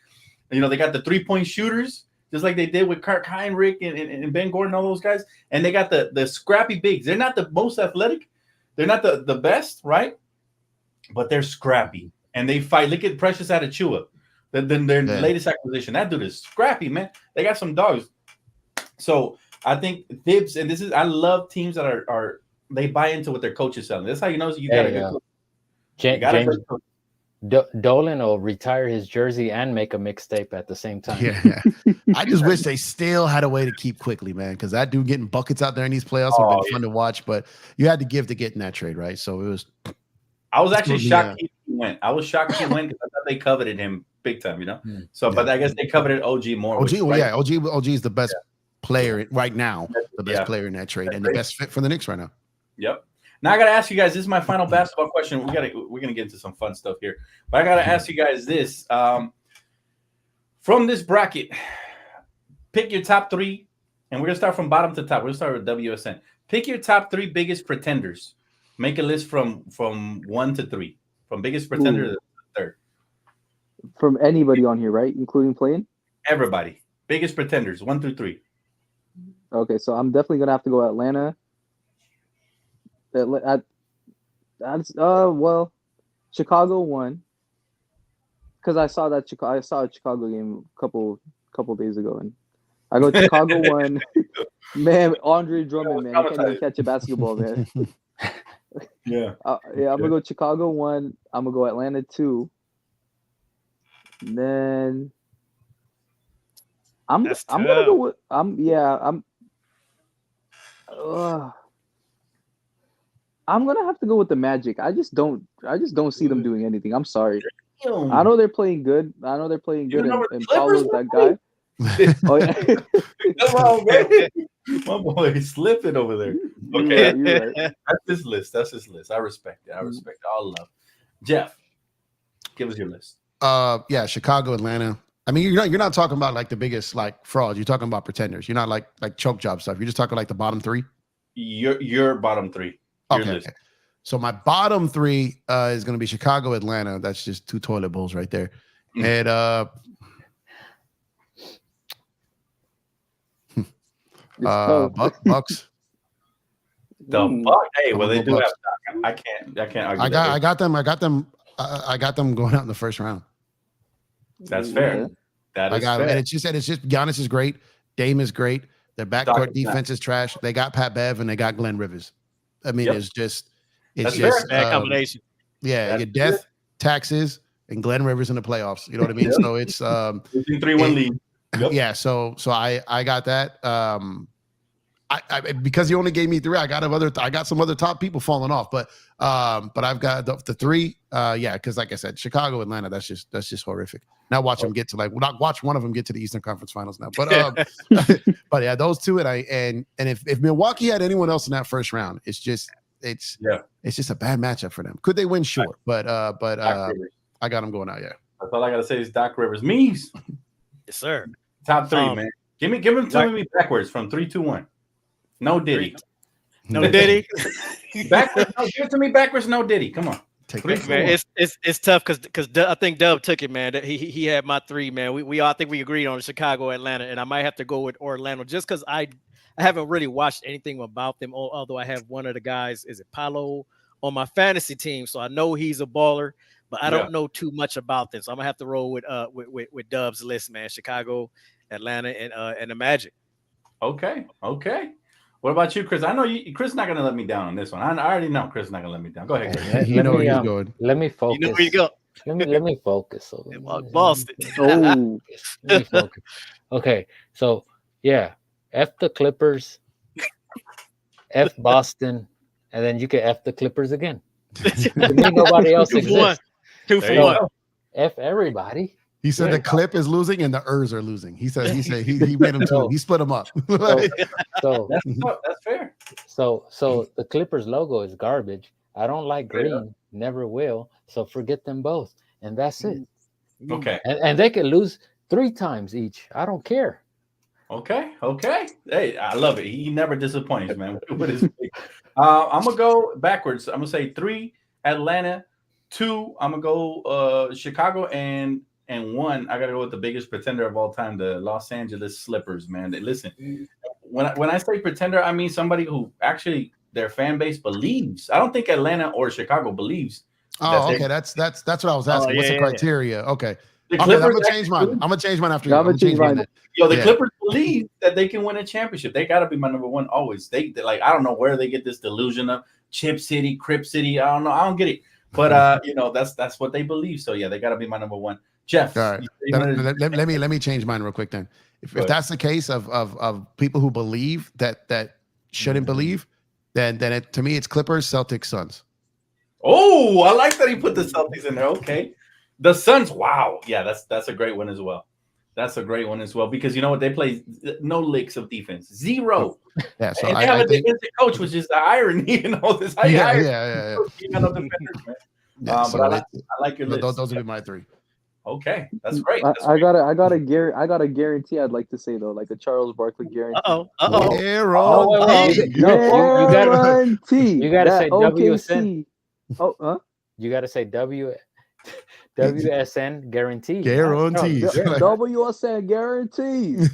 Speaker 1: They got the three-point shooters, just like they did with Kirk Heinrich and Ben Gordon, all those guys. And they got the scrappy bigs. They're not the most athletic. They're not the best, right? But they're scrappy. And they fight. Look at Precious Achiuwa, their latest acquisition. That dude is scrappy, man. They got some dogs. So I think Thibs, and I love teams that are they buy into what their coach is selling. That's how you know you got a good coach.
Speaker 4: James Dolan will retire his jersey and make a mixtape at the same time.
Speaker 2: Yeah. I just wish they still had a way to keep quickly, man, because that dude getting buckets out there in these playoffs would have been fun to watch, but you had to give to get in that trade, right? So it was.
Speaker 1: I was actually shocked he went. I was shocked he went because I thought they coveted him big time, So, but I guess they coveted OG more.
Speaker 2: OG is the best player right now, the best player in that trade, and the best fit for the Knicks right now.
Speaker 1: Yep. Now I gotta ask you guys. This is my final basketball question. We're gonna get into some fun stuff here, but I gotta ask you guys this. From this bracket, pick your top three, and we're gonna start from bottom to top. We're gonna start with WSN. Pick your top three biggest pretenders. Make a list from 1 to 3, from biggest pretender to third.
Speaker 5: From anybody on here, right? Including playing?
Speaker 1: Everybody. Biggest pretenders, 1 through 3.
Speaker 5: Okay, so I'm definitely gonna have to go Atlanta. Chicago 1, because I saw a Chicago game a couple days ago, and I go Chicago 1. Man, Andre Drummond, man, he can't even catch a basketball, man.
Speaker 1: Yeah.
Speaker 5: I'm gonna go Chicago 1. I'm gonna go Atlanta 2. And then I'm gonna go with I'm gonna have to go with the Magic. I just don't see them doing anything. I'm sorry.
Speaker 1: Damn.
Speaker 5: I know they're playing good. And Paulo's that guy. Oh yeah.
Speaker 1: Come on, man. My boy is slipping over there. Okay,
Speaker 5: Yeah, you're right.
Speaker 1: That's his list. I respect it. All love. Jeff, give us your list.
Speaker 2: Chicago, Atlanta. I mean, you're not talking about like the biggest like frauds. You're talking about pretenders. You're not like choke job stuff. You're just talking like the bottom 3.
Speaker 1: Your bottom 3.
Speaker 2: Okay. So my bottom 3 is going to be Chicago, Atlanta. That's just 2 toilet bowls right there. And Bucks.
Speaker 1: The Bucks. Hey, well, they do
Speaker 2: Bucks.
Speaker 1: have. I can't argue.
Speaker 2: I got them going out in the first round.
Speaker 1: That's fair. That is fair.
Speaker 2: And it's just Giannis is great. Dame is great. Their backcourt defense is trash. They got Pat Bev and they got Glenn Rivers. I mean, it's just
Speaker 3: bad combination.
Speaker 2: Yeah, your death, taxes, and Glenn Rivers in the playoffs. You know what I mean? So it's
Speaker 1: 3-1 lead. Yep.
Speaker 2: Yeah. So I got that. because you only gave me 3, I got some other top people falling off, but I've got the 3. Yeah, because like I said, Chicago, Atlanta, that's just horrific. Now watch them get to not watch one of them get to the Eastern Conference Finals now, but but yeah, those 2 and if Milwaukee had anyone else in that first round, it's just a bad matchup for them. Could they win? Sure, but I got them going out. Yeah,
Speaker 1: that's all I gotta say is Doc Rivers. Memes.
Speaker 3: Yes, sir.
Speaker 1: Top 3, man. Give him to me backwards from 3, 2, 1. No Diddy.
Speaker 3: No Diddy.
Speaker 1: Backwards. No, give it to me backwards. No Diddy. Come on.
Speaker 2: Take
Speaker 1: Three,
Speaker 2: that.
Speaker 3: Man, it's tough because I think Dub took it, man. He had my 3, man. We all think we agreed on Chicago, Atlanta, and I might have to go with Orlando just because I haven't really watched anything about them. Although I have one of the guys, is it Paolo, on my fantasy team, so I know he's a baller, but I don't know too much about them. So I'm gonna have to roll with Dub's list, man. Chicago, Atlanta, and the Magic.
Speaker 1: Okay. What about you, Chris? I know Chris is not going to let me down on this one. I already know Chris is not going to let me down. Go ahead, Chris.
Speaker 2: You know where he's going.
Speaker 4: Let me focus.
Speaker 3: You know where you go.
Speaker 4: Let me focus.
Speaker 3: Boston.
Speaker 5: Oh,
Speaker 4: Let me focus. Okay, so yeah, F the Clippers, F Boston, and then you can F the Clippers again. To me, nobody else
Speaker 3: 2 for 1.
Speaker 4: exists.
Speaker 3: 2 for
Speaker 1: There you
Speaker 3: 1.
Speaker 1: go.
Speaker 4: F everybody.
Speaker 2: He said the Clip is losing and the Ers are losing. He said he made them 2. He split them up.
Speaker 4: So
Speaker 1: That's fair.
Speaker 4: So the Clippers logo is garbage. I don't like green, never will. So forget them both, and that's it.
Speaker 1: Okay.
Speaker 4: And they could lose 3 times each. I don't care.
Speaker 1: Okay. Hey, I love it. He never disappoints, man. With his pick. I'm gonna go backwards. I'm gonna say 3 Atlanta, 2. I'm gonna go Chicago, and 1. I gotta go with the biggest pretender of all time, the Los Angeles Slippers, man. Listen, when I say pretender, I mean somebody who actually their fan base believes. I don't think Atlanta or Chicago believes.
Speaker 2: Oh, okay. That's what I was asking. What's the criteria? Okay.
Speaker 1: The
Speaker 2: I'm
Speaker 1: Clippers
Speaker 2: gonna change mine. I'm gonna change mine after you. I'm gonna change mine.
Speaker 1: The Clippers believe that they can win a championship. They gotta be my number 1 always. They like, I don't know where they get this delusion of Chip City, Crip City. I don't know. I don't get it. But that's what they believe. So yeah, they gotta be my number 1. Jeff.
Speaker 2: All right. Let me change mine real quick then. If that's the case of people who believe that shouldn't believe, then to me it's Clippers, Celtics, Suns.
Speaker 1: Oh, I like that he put the Celtics in there. Okay. The Suns, wow. Yeah, that's a great one as well. That's a great one as well because you know what? They play no licks of defense. 0.
Speaker 2: Yeah, so
Speaker 1: and they have a defensive coach, which is the irony in all this.
Speaker 2: Yeah.
Speaker 1: But I like your list.
Speaker 2: Those would be my 3.
Speaker 1: Okay, that's great.
Speaker 5: I got a guarantee. I'd like to say though, like a Charles Barkley guarantee.
Speaker 2: Guarantee.
Speaker 4: You gotta say WSN.
Speaker 5: Oh, huh?
Speaker 4: You gotta say WSN guarantees.
Speaker 2: Guarantees.
Speaker 5: WSN guarantees.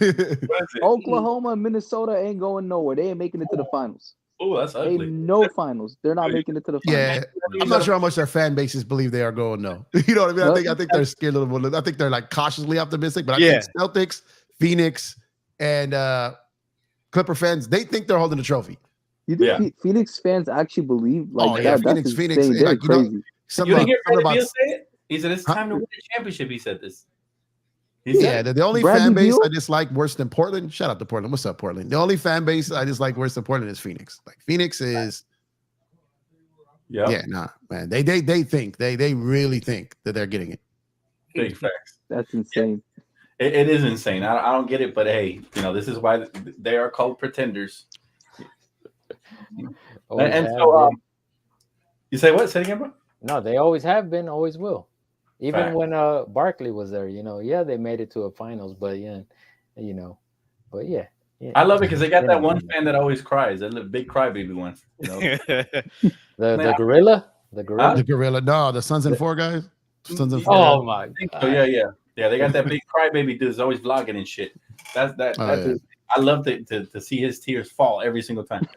Speaker 5: Oklahoma and Minnesota ain't going nowhere. They ain't making it to the finals.
Speaker 1: Oh, that's ugly.
Speaker 5: No finals. They're not making it to the finals.
Speaker 2: Yeah, I'm not sure how much their fan bases believe they are going. No, you know what I mean. I think they're scared a little bit. I think they're like cautiously optimistic, but I think Celtics, Phoenix, and Clipper fans, they think they're holding the trophy.
Speaker 5: You think Phoenix fans actually believe like that?
Speaker 2: Phoenix,
Speaker 5: They're
Speaker 2: like,
Speaker 5: crazy.
Speaker 1: You didn't hear Bradley Beal say it? He said it's time to win the championship. He said this.
Speaker 2: The only
Speaker 5: Bradley
Speaker 2: fan base
Speaker 5: Beal?
Speaker 2: I dislike worse than Portland. Shout out to Portland. What's up, Portland? The only fan base I dislike worse than Portland is Phoenix. Like Phoenix is, man. They think they really think that they're getting it.
Speaker 1: Big facts.
Speaker 5: That's insane.
Speaker 1: It is insane. I don't get it, but hey, this is why they are called pretenders. And so, you say what? Say it again, bro.
Speaker 4: No, they always have been, always will. Even when Barkley was there, they made it to a finals, but
Speaker 1: I love it because they got that one fan that always cries, that big crybaby one.
Speaker 4: The gorilla,
Speaker 2: the gorilla. No, the Sons and 4 guys. Sons and 4.
Speaker 4: Oh my!
Speaker 1: So yeah. They got that big crybaby dude that's always vlogging and shit. I love to see his tears fall every single time.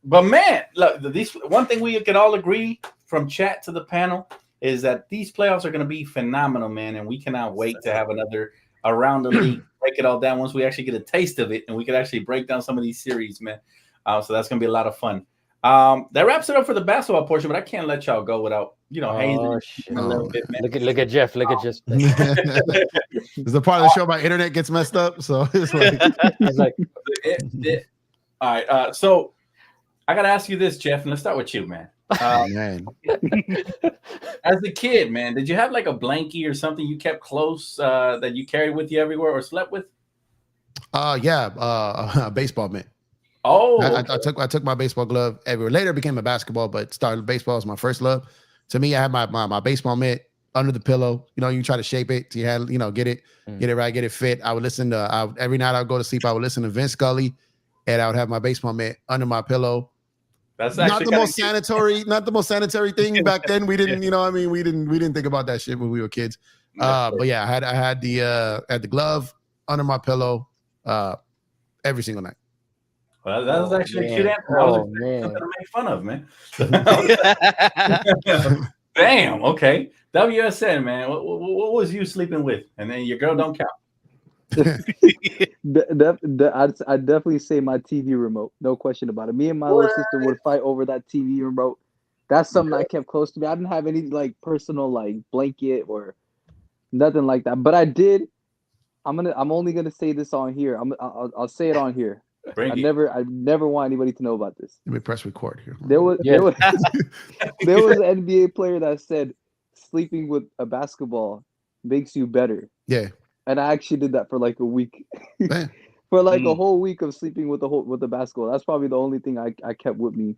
Speaker 1: But man, look, one thing we can all agree from chat to the panel is that these playoffs are going to be phenomenal, man, and we cannot wait to have another around the league, break it all down once we actually get a taste of it, and we can actually break down some of these series, man. So that's going to be a lot of fun. That wraps it up for the basketball portion, but I can't let y'all go without hazing
Speaker 4: Oh
Speaker 1: it
Speaker 4: shit!
Speaker 1: a little bit, man.
Speaker 4: Look at Jeff. Look at Jeff.
Speaker 2: It's the part of the show my internet gets messed up, so it's like
Speaker 4: He's like,
Speaker 1: All right. So I gotta ask you this, Jeff, and let's start with you, man.
Speaker 2: man.
Speaker 1: As a kid, man, did you have like a blankie or something you kept close that you carried with you everywhere or slept with?
Speaker 2: A baseball mitt.
Speaker 1: Oh,
Speaker 2: I took my baseball glove everywhere. Later it became a basketball, but started baseball was my first love. To me, I had my baseball mitt under the pillow. You try to shape it. So you had, get it right, get it fit. I would listen to every night I would go to sleep. I would listen to Vince Scully, and I would have my baseball mitt under my pillow.
Speaker 1: that's
Speaker 2: Not
Speaker 1: actually
Speaker 2: the most sanitary thing back then. We didn't, we didn't think about that shit when we were kids. But yeah, I had the glove under my pillow every single night.
Speaker 1: Well, that was actually a cute answer. Something to make fun of, man. Damn. Okay. WSN, man. What was you sleeping with? And then your girl don't count.
Speaker 5: I'd definitely say my TV remote, no question about it. Me and my little sister would fight over that TV remote. That's something I kept close to me. I didn't have any like personal like blanket or nothing like that, but I did. I'm only gonna say this on here. I'll say it on here. I never want anybody to know about this.
Speaker 2: Let me press record here.
Speaker 5: There was an NBA player that said sleeping with a basketball makes you better.
Speaker 2: Yeah.
Speaker 5: And I actually did that for like a week. For like a whole week of sleeping with the basketball. That's probably the only thing I kept with me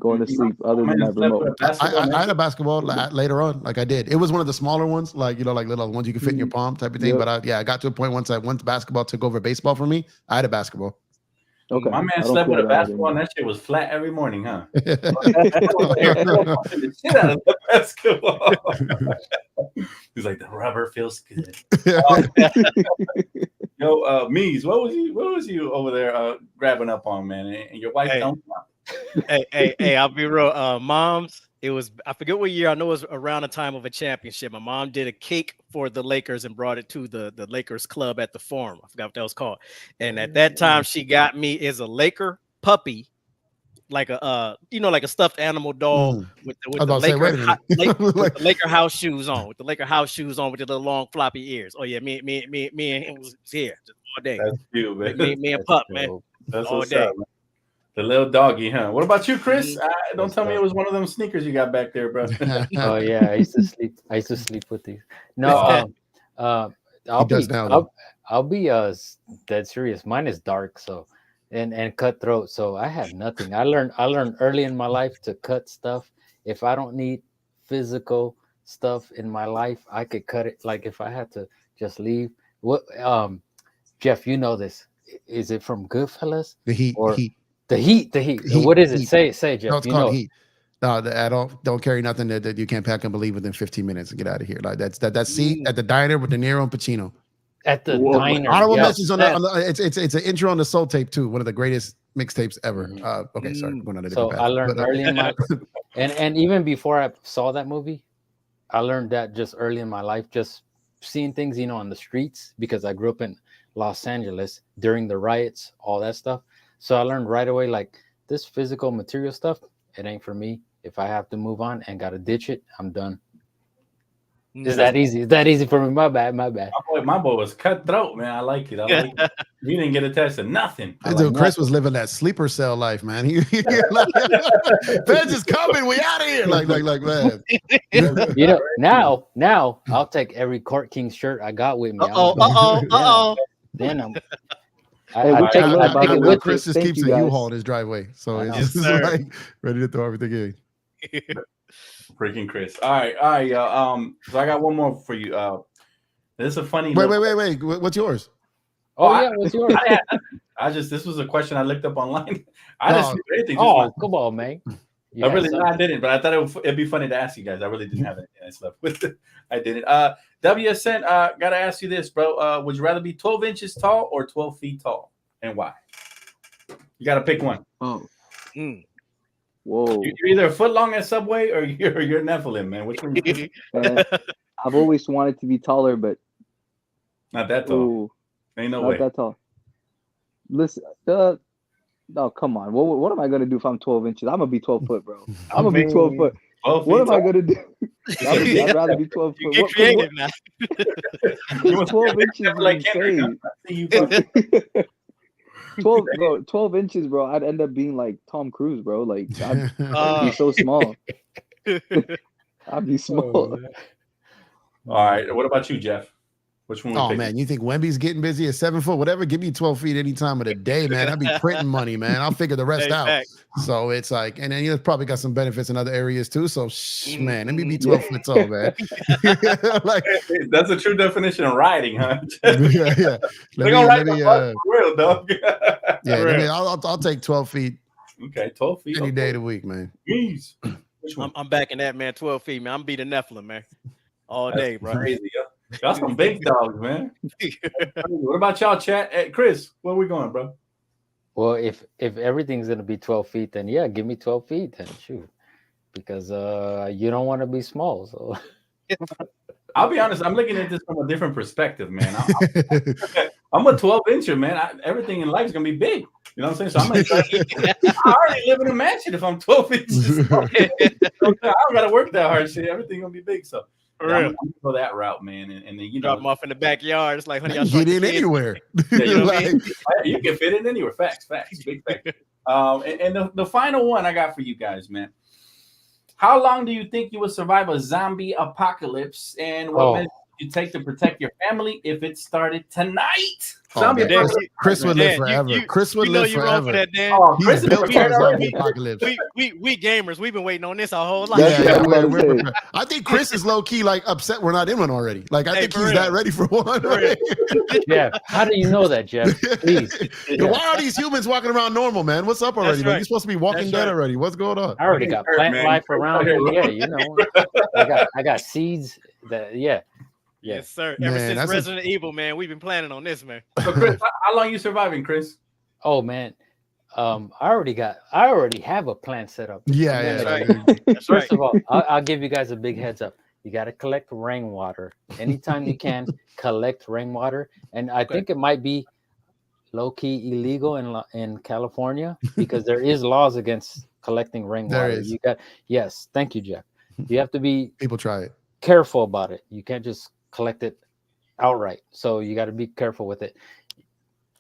Speaker 5: going to sleep other than that remote.
Speaker 2: I had a basketball later on, like I did. It was one of the smaller ones, like like little ones you can fit in your palm type of thing.
Speaker 5: Yep.
Speaker 2: But I got to a point once basketball took over baseball for me. I had a basketball.
Speaker 5: Okay.
Speaker 1: My man slept with a basketball and that shit was flat every morning, huh? The shit out of the basketball. He's like, the rubber feels good. Mees, what was you over there grabbing up on, man? And your wife don't count.
Speaker 3: Hey, I'll be real. Mom's, it was, I forget what year. I know it was around the time of a championship. My mom did a cake for the Lakers and brought it to the Lakers club at the Forum. I forgot what that was called. And at that time, she got me as a Laker puppy, like a like a stuffed animal doll with the Laker house shoes on, with the little long floppy ears. Oh yeah, me and him was here all day.
Speaker 1: That's cute, man.
Speaker 3: Me and Pup, man.
Speaker 1: That's
Speaker 3: all
Speaker 1: what's
Speaker 3: day.
Speaker 1: up, man. The little doggy, huh? What about you, Chris? Don't tell me it was one of them sneakers you got back there, bro.
Speaker 4: Oh yeah, I used to sleep with these. No, I'll be dead serious. Mine is dark, so and cutthroat. So I had nothing. I learned early in my life to cut stuff. If I don't need physical stuff in my life, I could cut it. Like if I had to just leave. What Jeff, you know this. Is it from Goodfellas?
Speaker 2: The Heat.
Speaker 4: Or The Heat. What is it? Say Jeff.
Speaker 2: No, it's called Heat. No, I don't carry nothing that you can't pack and believe within 15 minutes and get out of here. Like that seat at the diner with De Niro and Pacino.
Speaker 4: At the diner.
Speaker 2: Honorable mentions on it's an intro on the Soul Tape too. One of the greatest mixtapes ever. Okay, sorry.
Speaker 4: So I learned early in my and even before I saw that movie, I learned that just early in my life, just seeing things, on the streets, because I grew up in Los Angeles during the riots, all that stuff. So I learned right away, like this physical material stuff, it ain't for me. If I have to move on and got to ditch it, I'm done. Is that easy? Is that easy for me? My bad.
Speaker 1: My boy was cutthroat, man. I like it. We didn't get attached to nothing.
Speaker 2: Chris was living that sleeper cell life, man. Feds is coming. We out of here. Like, man.
Speaker 4: Now I'll take every Court King shirt I got with me. Then I take it with
Speaker 2: Chris just keeps a U-Haul in his driveway, so it's just like ready to throw everything in.
Speaker 1: Freaking Chris. All right. So I got one more for you. This is a funny.
Speaker 2: Wait. What's yours?
Speaker 4: What's yours?
Speaker 1: This was a question I looked up online. I didn't see anything.
Speaker 4: Come on, man.
Speaker 1: I didn't, but I thought it'd be funny to ask you guys. I really didn't have anything else left with it. I didn't. WSN, gotta ask you this, bro. Would you rather be 12 inches tall or 12 feet tall, and why? You gotta pick one.
Speaker 5: Whoa!
Speaker 1: You're either a foot long at Subway or you're Nephilim, man. Which one?
Speaker 5: I've always wanted to be taller, but
Speaker 1: not that tall. Ain't no way.
Speaker 5: Not that tall. Listen, No, come on. What am I gonna do if I'm 12 inches? I'm gonna be 12 foot, bro. I'm gonna be
Speaker 4: mean,
Speaker 5: 12 foot.
Speaker 1: 12
Speaker 5: What
Speaker 1: feet
Speaker 5: am I
Speaker 1: tall.
Speaker 5: gonna do? I'd rather be 12
Speaker 3: You
Speaker 5: foot.
Speaker 3: get
Speaker 5: What,
Speaker 3: creative now.
Speaker 1: You want
Speaker 5: 12 inches is
Speaker 1: like Kendrick, huh?
Speaker 5: insane.
Speaker 1: I see you fucking-
Speaker 5: 12 inches, bro. I'd end up being like Tom Cruise, bro. Like I'd
Speaker 3: Uh,
Speaker 5: be so small. I'd be small.
Speaker 4: oh, man.
Speaker 1: All right. What about you, Jeff? Which one? we
Speaker 2: Oh
Speaker 1: picking?
Speaker 2: man, you think Wemby's getting busy at 7 foot? Whatever, give me 12 feet any time of the day, man. I'd be printing money, man. I'll figure the rest
Speaker 3: Hey,
Speaker 2: out.
Speaker 3: facts.
Speaker 2: So it's like, and then you've probably got some benefits in other areas too. So man, let me be
Speaker 3: Mhm.
Speaker 2: 12 foot tall, man. Like,
Speaker 1: That's a true definition of riding, huh?
Speaker 2: yeah, yeah.
Speaker 1: They're
Speaker 2: Let
Speaker 1: gonna ride
Speaker 2: me,
Speaker 1: the bus for real, dog.
Speaker 2: yeah,
Speaker 3: For
Speaker 2: let me,
Speaker 3: real.
Speaker 2: I'll take 12 feet
Speaker 1: Okay, 12 feet.
Speaker 2: any
Speaker 1: okay.
Speaker 2: day of the week, man.
Speaker 1: Jeez. Which one?
Speaker 3: I'm backing that, man. 12 feet, man. I'm beating Nephilim, man. All day,
Speaker 1: That's
Speaker 3: bro.
Speaker 1: crazy, yo. That's some big dogs, man. What about y'all, chat? Hey, Chris, where we going, bro?
Speaker 4: Well, if everything's gonna be 12 feet, then yeah, give me 12 feet, then shoot, because you don't want to be small. So
Speaker 1: I'll be honest. I'm looking at this from a different perspective, man. I'm a 12-incher, man. Everything in life is gonna be big. You know what I'm saying? So I'm gonna I already live in a mansion if I'm 12 inches. I don't gotta work that hard. Shit, everything gonna be big. So
Speaker 3: For
Speaker 1: yeah,
Speaker 3: real.
Speaker 1: I'm gonna go that route, man. And then
Speaker 3: Drop them off in the backyard. It's like, honey, y'all
Speaker 2: Get
Speaker 3: shrunk the
Speaker 2: in
Speaker 3: kids.
Speaker 2: anywhere.
Speaker 1: Yeah, you know what I
Speaker 2: Like,
Speaker 1: you can fit in anywhere. Facts, big facts. And the final one I got for you guys, man. How long do you think you will survive a zombie apocalypse? And what measures do you take to protect your family if it started tonight?
Speaker 2: Oh,
Speaker 1: Zombie
Speaker 2: man.
Speaker 1: apocalypse.
Speaker 2: Chris would live
Speaker 3: Dan,
Speaker 2: forever. Chris would
Speaker 3: You know
Speaker 2: live
Speaker 3: you're wrong for
Speaker 2: forever.
Speaker 3: that, Dan.
Speaker 1: Oh,
Speaker 2: He's
Speaker 1: Chris is
Speaker 2: built for
Speaker 1: prepared
Speaker 2: a zombie
Speaker 1: already.
Speaker 2: apocalypse.
Speaker 3: We gamers, we've been waiting on this our whole
Speaker 5: That's
Speaker 3: life.
Speaker 2: Yeah,
Speaker 5: what I'm about to say.
Speaker 2: prepared. I think Chris is low key like upset we're not in one already. Like I
Speaker 3: Hey,
Speaker 2: think
Speaker 3: for
Speaker 2: he's
Speaker 3: real.
Speaker 2: that ready for one.
Speaker 3: For real.
Speaker 2: Right?
Speaker 4: yeah, how do you know that, Jeff? Please,
Speaker 2: Yo, why are these humans walking around normal, man? What's up already?
Speaker 3: That's
Speaker 2: Man?
Speaker 3: right.
Speaker 2: You're supposed to be walking
Speaker 3: That's
Speaker 2: dead
Speaker 3: right.
Speaker 2: already. What's going on?
Speaker 4: I already got
Speaker 1: Hurt,
Speaker 4: plant
Speaker 1: man.
Speaker 4: life around here.
Speaker 1: Hurt.
Speaker 4: Yeah, you know, I got seeds that yeah.
Speaker 3: Yes, sir.
Speaker 2: Man,
Speaker 3: Ever since
Speaker 2: that's a-
Speaker 3: Resident Evil, man, we've been planning on this, man.
Speaker 1: So, Chris, how long you surviving, Chris?
Speaker 4: Oh man, I already have a plan set up.
Speaker 2: Yeah,
Speaker 4: I'm
Speaker 2: yeah.
Speaker 4: gonna-
Speaker 3: right. That's right.
Speaker 4: First of all, I'll give you guys a big heads up. You got to collect rainwater anytime you can. Collect rainwater, and I think it might be low key illegal in California because there is laws against collecting rainwater.
Speaker 2: is.
Speaker 4: You got thank you, Jeff. You have to be
Speaker 2: People try it.
Speaker 4: careful about it. You can't just collect it outright. So you got to be careful with it.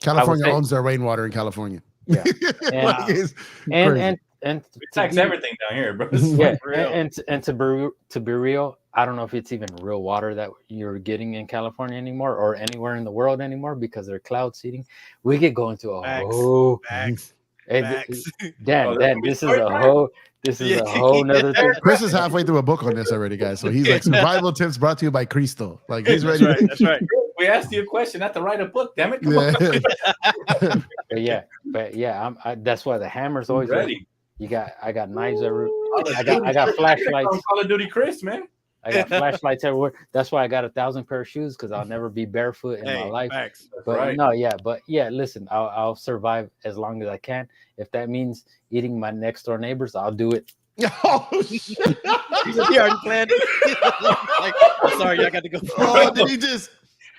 Speaker 2: California
Speaker 4: say-
Speaker 2: owns their rainwater in California.
Speaker 4: Yeah. And-
Speaker 2: Like, it's
Speaker 4: And
Speaker 2: crazy.
Speaker 4: and
Speaker 1: We tax everything down here, bro.
Speaker 4: yeah,
Speaker 3: real.
Speaker 4: and to be real, I don't know if it's even real water that you're getting in California anymore or anywhere in the world anymore because they're cloud seeding. We could go into a
Speaker 3: Facts.
Speaker 4: whole
Speaker 3: Facts.
Speaker 4: hey,
Speaker 3: Facts.
Speaker 4: Dan,
Speaker 1: Oh,
Speaker 4: Dan, this is a whole nother thing.
Speaker 2: Chris is halfway through a book on this already, guys. So he's like survival tips brought to you by Cristo. Like he's
Speaker 3: That's
Speaker 2: ready.
Speaker 3: right. That's right.
Speaker 1: We asked you a question, not to write a book. Damn it! Come on.
Speaker 2: Yeah.
Speaker 4: But yeah, that's why the hammer's always ready.
Speaker 1: Ready.
Speaker 4: I got knives everywhere. I got flashlights.
Speaker 1: Call of Duty, Chris, man.
Speaker 4: I got flashlights everywhere. That's why I got 1,000 pair of shoes because I'll never be barefoot in my
Speaker 3: Hey,
Speaker 4: life.
Speaker 3: facts.
Speaker 4: But
Speaker 1: right.
Speaker 4: no, listen, I'll survive as long as I can. If that means eating my next door neighbors, I'll do it.
Speaker 2: Oh shit!
Speaker 3: He already planned it. Like, I'm sorry, I got to go.
Speaker 2: Oh, did he just?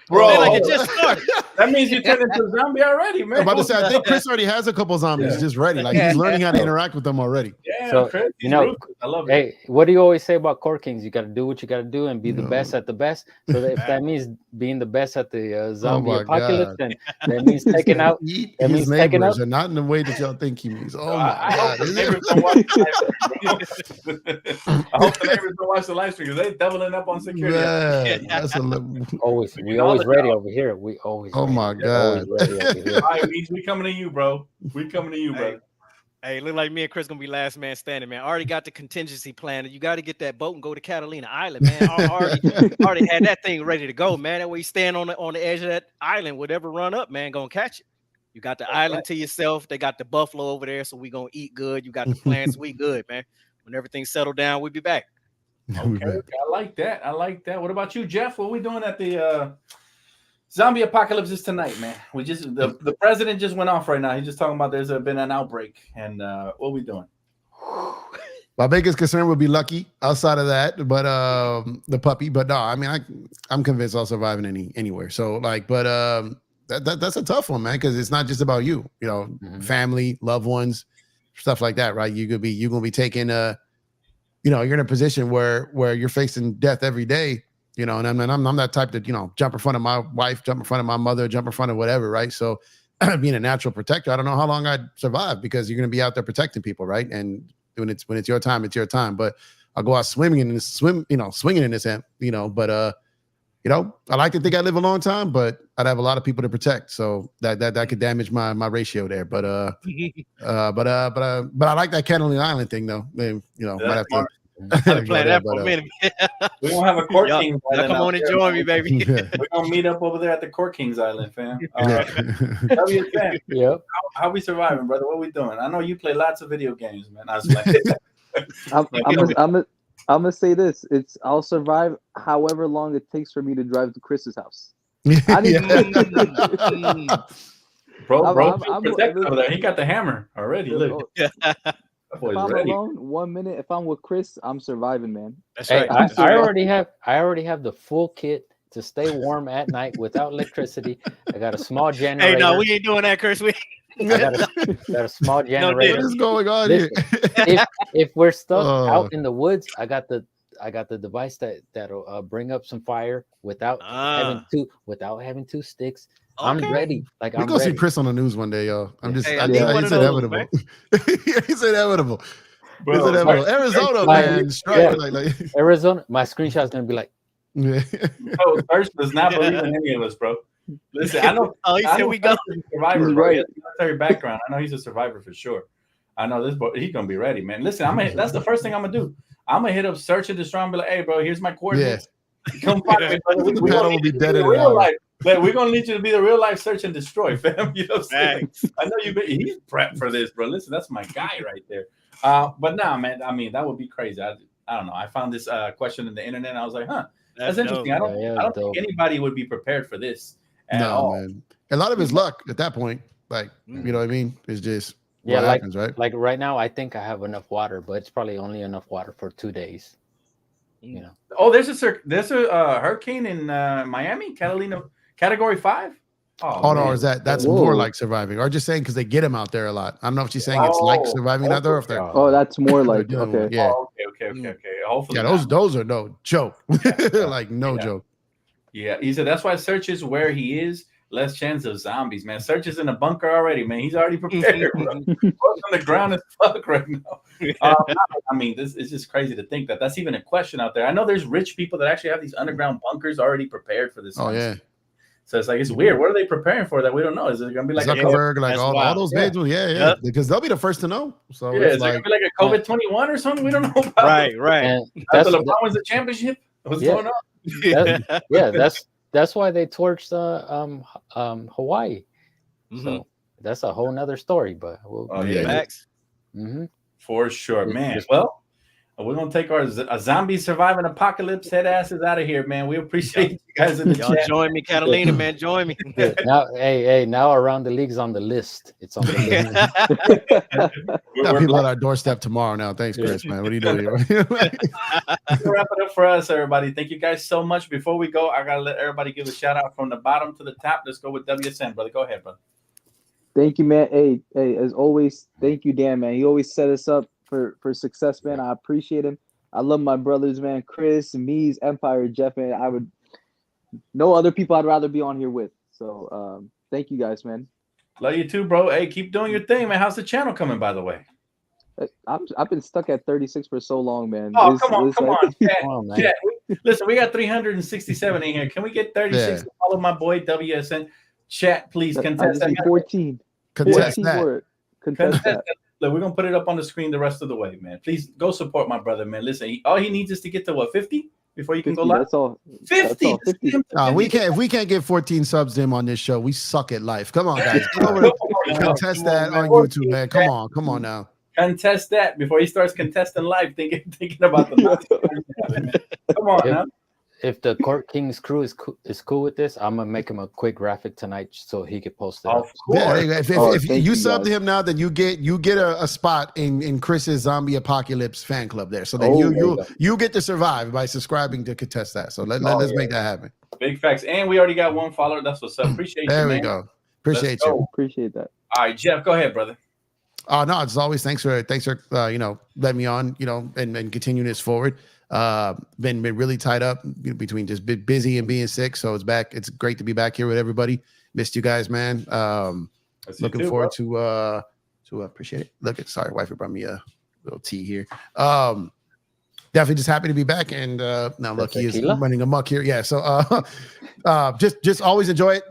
Speaker 1: Bro,
Speaker 3: Man, like it just started.
Speaker 1: that means you turned into a zombie already, man.
Speaker 2: I'm about to say, I think Chris already has a couple zombies
Speaker 1: Yeah.
Speaker 2: just ready. Like he's learning how to interact with them already.
Speaker 1: Yeah,
Speaker 4: So,
Speaker 1: Chris,
Speaker 4: you know,
Speaker 1: ruthless. I love it.
Speaker 4: Hey, what do you always say about Court Kings? You got to do what you got to do and be the
Speaker 2: No.
Speaker 4: best at the best. So that if that means being the best at the zombie
Speaker 2: my
Speaker 4: apocalypse,
Speaker 2: God.
Speaker 4: then that means taking out.
Speaker 2: Eat
Speaker 4: That
Speaker 2: his
Speaker 4: means taking
Speaker 2: neighbors
Speaker 4: out-
Speaker 2: and not in the way that y'all think he means. Oh my
Speaker 1: I hope
Speaker 2: god!
Speaker 1: the neighbors don't watch the live stream. I hope the neighbors don't watch the live stream because they're doubling up on security.
Speaker 2: Man, that's a
Speaker 4: Always,
Speaker 1: We
Speaker 4: we
Speaker 1: do all
Speaker 4: always
Speaker 1: the
Speaker 4: ready
Speaker 1: job.
Speaker 4: over here. We always.
Speaker 2: Oh
Speaker 4: ready.
Speaker 2: my
Speaker 4: We're always
Speaker 2: god!
Speaker 4: ready over here.
Speaker 1: All right, Weez, we coming to you, bro. We coming to you,
Speaker 3: Hey.
Speaker 1: brother.
Speaker 3: Hey, look like me and Chris gonna be last man standing, man. Already got the contingency plan. You got to get that boat and go to Catalina Island, man. Already had that thing ready to go, man. That way you stand on the edge of that island, whatever run up, man, gonna catch it. You got the island to yourself. They got the buffalo over there, so we gonna eat good. You got the plans, we good, man. When everything's settled down, we'll be back.
Speaker 1: Okay, I like that. I like that. What about you, Jeff? What we doing at the zombie apocalypse is tonight, man? We just the president just went off right now. He's just talking about there's been an outbreak, and what we doing?
Speaker 2: My biggest concern would be Lucky outside of that, but the puppy. But no, I mean, I'm convinced I'll survive in anywhere. So like, but that's a tough one, man, because it's not just about you. You know, family, loved ones, stuff like that, right? You're gonna be taking you know, you're in a position where you're facing death every day. You know, and I'm that type that, you know, jump in front of my wife, jump in front of my mother, jump in front of whatever, right? So being a natural protector, I don't know how long I'd survive because you're going to be out there protecting people, right? And when it's your time, it's your time. But I'll go out swinging in this, you know. But you know, I like to think I live a long time, but I'd have a lot of people to protect, so that could damage my ratio there. But I like that Catalina Island thing, though. You know, might have to.
Speaker 3: Plan that for a minute.
Speaker 1: We're gonna have a Court
Speaker 3: Y'all,
Speaker 1: Kings
Speaker 3: y'all
Speaker 1: Island.
Speaker 3: come on and join me, baby.
Speaker 2: Yeah.
Speaker 1: We're gonna meet up over there at the Court Kings Island, fam.
Speaker 2: Yeah.
Speaker 1: WSN,
Speaker 4: Yep.
Speaker 1: how we surviving, brother? What we doing? I know you play lots of video games, man. I was like,
Speaker 5: I'm gonna say this. I'll survive however long it takes for me to drive to Chris's house. I need
Speaker 1: bro,
Speaker 5: I'm
Speaker 1: protect over there. He got the hammer already. Look, that
Speaker 5: If
Speaker 1: boy's
Speaker 5: I'm
Speaker 1: ready.
Speaker 5: alone, 1 minute. If I'm with Chris, I'm surviving, man.
Speaker 3: That's
Speaker 4: Hey,
Speaker 3: right.
Speaker 4: I already have the full kit to stay warm at night without electricity. I got a small generator.
Speaker 3: Hey, no, we ain't doing that, Chris.
Speaker 4: I got a small generator.
Speaker 2: What is going on
Speaker 4: Listen,
Speaker 2: here?
Speaker 4: if we're stuck
Speaker 2: Oh.
Speaker 4: out in the woods, I got the device that'll bring up some fire without having two sticks. I'm
Speaker 3: Okay.
Speaker 4: ready. Like
Speaker 2: We
Speaker 4: I'm
Speaker 2: gonna see
Speaker 4: ready.
Speaker 2: Chris on the news one day, yo. I'm just,
Speaker 3: Hey,
Speaker 2: I
Speaker 3: I
Speaker 2: just
Speaker 3: need one
Speaker 2: he
Speaker 3: of
Speaker 2: said
Speaker 3: those,
Speaker 2: inevitable. He said inevitable.
Speaker 1: Bro,
Speaker 2: He said inevitable. Arizona,
Speaker 4: Like,
Speaker 2: man, strike
Speaker 4: yeah.
Speaker 2: like
Speaker 4: Arizona, my screenshot's gonna be like,
Speaker 2: yeah.
Speaker 1: bro, Thirst does not believe in any of us, bro. Listen, I know.
Speaker 3: Oh, he
Speaker 1: I
Speaker 3: said
Speaker 1: know
Speaker 3: we go.
Speaker 1: Thirst is a survivor,
Speaker 5: He's
Speaker 1: bro. He
Speaker 5: right.
Speaker 1: has a military background. I know he's a survivor for sure. I know this boy. He's gonna be ready, man. Listen, that's the first thing I'm gonna do. I'm gonna hit up Search and Destroy and be like, "Hey, bro, here's my coordinates. Come find me, brother.
Speaker 2: The pedal will be dead in an
Speaker 1: real
Speaker 2: hour.
Speaker 1: life. But we're gonna need you to be the real life Search and Destroy, fam. You know what I'm saying?
Speaker 3: Thanks.
Speaker 1: I know he's prepped for this, bro. Listen, that's my guy right there. But nah, man. I mean, that would be crazy. I don't know. I found this question in the internet. And I was like, huh, that's interesting.
Speaker 3: dope.
Speaker 1: I don't think anybody would be prepared for this at
Speaker 2: No,
Speaker 1: all.
Speaker 2: man. A lot of it's luck at that point. Like, you know what I mean? It's just
Speaker 4: yeah,
Speaker 2: what
Speaker 4: like
Speaker 2: happens, right?
Speaker 4: like right now, I think I have enough water, but it's probably only enough water for 2 days. You know.
Speaker 1: Oh, there's a hurricane in Miami, Catalina, Category 5.
Speaker 2: Oh no,
Speaker 1: man.
Speaker 2: is that's
Speaker 5: Whoa.
Speaker 2: more like surviving, or just saying because they get them out there a lot. I don't know if she's saying it's like
Speaker 1: Oh,
Speaker 2: surviving out there, or if they're
Speaker 5: Oh, that's more
Speaker 2: they're
Speaker 5: like
Speaker 2: dealing
Speaker 5: okay.
Speaker 2: with- yeah,
Speaker 1: Oh, okay. Hopefully,
Speaker 2: yeah.
Speaker 1: not.
Speaker 2: Those are no joke, like no
Speaker 1: Yeah.
Speaker 2: joke.
Speaker 1: Yeah, he said that's why Search is where he is. Less chance of zombies, man. Search is in a bunker already, man. He's already prepared, bro. Bro's on the ground as fuck right now. I mean, this is just crazy to think that that's even a question out there. I know there's rich people that actually have these underground bunkers already prepared for this.
Speaker 2: Oh
Speaker 1: kind of
Speaker 2: yeah,
Speaker 1: stuff. So it's like it's weird. What are they preparing for that we don't know? Is it gonna be like
Speaker 2: Zuckerberg, like
Speaker 3: that's
Speaker 2: all
Speaker 3: wild.
Speaker 2: those
Speaker 1: Yeah.
Speaker 2: vids, yeah,
Speaker 3: Yep.
Speaker 2: because they'll be the first to know. So
Speaker 1: yeah,
Speaker 2: it's
Speaker 1: is it
Speaker 2: like,
Speaker 1: gonna be like a COVID-21 or something? We don't know about.
Speaker 3: Right.
Speaker 4: And
Speaker 1: After
Speaker 4: that's
Speaker 1: LeBron wins the championship, what's
Speaker 4: Yeah.
Speaker 1: going on?
Speaker 4: that's why they torched Hawaii.
Speaker 3: Mhm.
Speaker 4: So that's a whole nother story. But
Speaker 1: Oh yeah,
Speaker 3: Facts.
Speaker 1: for sure, man.
Speaker 4: Just-
Speaker 1: Well, we're gonna take our a zombie surviving apocalypse head asses out of here, man. We appreciate you guys in the
Speaker 3: Y'all
Speaker 1: chat.
Speaker 3: join me, Catalina, man. Join me.
Speaker 4: Now, now around the league's on the list. It's on the list.
Speaker 1: We're
Speaker 2: got people
Speaker 1: blessed.
Speaker 2: at our doorstep tomorrow now. Thanks, Chris, man. What are you doing here?
Speaker 1: To wrap it up for us, everybody. Thank you guys so much. Before we go, I gotta let everybody give a shout out from the bottom to the top. Let's go with WSN, brother. Go ahead, brother.
Speaker 5: Thank you, man. Hey, as always, thank you, Dan, man. He always set us up for success, man. I appreciate him. I love my brothers, man. Chris, Mies, Empire, Jeff, man. I would no other people I'd rather be on here with. So thank you guys, man.
Speaker 1: Love you too, bro. Hey, keep doing your thing, man. How's the channel coming, by the way?
Speaker 5: I've been stuck at 36 for so long, man.
Speaker 1: Oh, come on. Chat,
Speaker 4: Come on, man.
Speaker 1: chat. Listen, we got 367 in here. Can we get 36 to follow my boy WSN? Chat, please
Speaker 5: I
Speaker 1: contest
Speaker 5: just need
Speaker 1: that.
Speaker 5: 14.
Speaker 2: Contest
Speaker 5: 14
Speaker 2: that.
Speaker 5: word. Contest
Speaker 1: Contest
Speaker 5: that.
Speaker 1: that. Look, we're gonna put it up on the screen the rest of the way, man. Please go support my brother, man. Listen, all he needs is to get to what 50 before you can
Speaker 5: 50,
Speaker 1: go live.
Speaker 5: that's all.
Speaker 1: 50.
Speaker 5: That's all, 50.
Speaker 2: We can't. If we can't get 14 subs to him on this show, we suck at life. Come on, guys. Get over to contest that on YouTube, man. Come on now.
Speaker 1: Contest that before he starts contesting live, thinking about the man. Come on now.
Speaker 4: If the Court Kings crew is cool with this, I'm gonna make him a quick graphic tonight so he can post it.
Speaker 1: Of
Speaker 4: up.
Speaker 2: Yeah,
Speaker 1: course.
Speaker 2: if
Speaker 5: thank
Speaker 2: you
Speaker 5: you,
Speaker 2: sub to
Speaker 5: guys.
Speaker 2: him now, then you get a spot in Chris's Zombie Apocalypse fan club there. So then
Speaker 5: Oh,
Speaker 2: you get to survive by subscribing to contest that. So let's make that happen.
Speaker 1: Big facts. And we already got one follower. That's what's up. Appreciate
Speaker 2: There
Speaker 1: you,
Speaker 2: we
Speaker 1: man.
Speaker 2: go. Appreciate
Speaker 1: Let's
Speaker 2: you.
Speaker 1: go.
Speaker 5: Appreciate that.
Speaker 1: All right, Jeff, go ahead, brother.
Speaker 2: No, as always, thanks for letting me on, and continuing this forward. Been really tied up between just busy and being sick. So it's great to be back here with everybody. Missed you guys, man. Looking forward to appreciate it. Sorry, wifey brought me a little tea here. Definitely just happy to be back, and now Lucky is running amok here. Yeah, so just always enjoy it.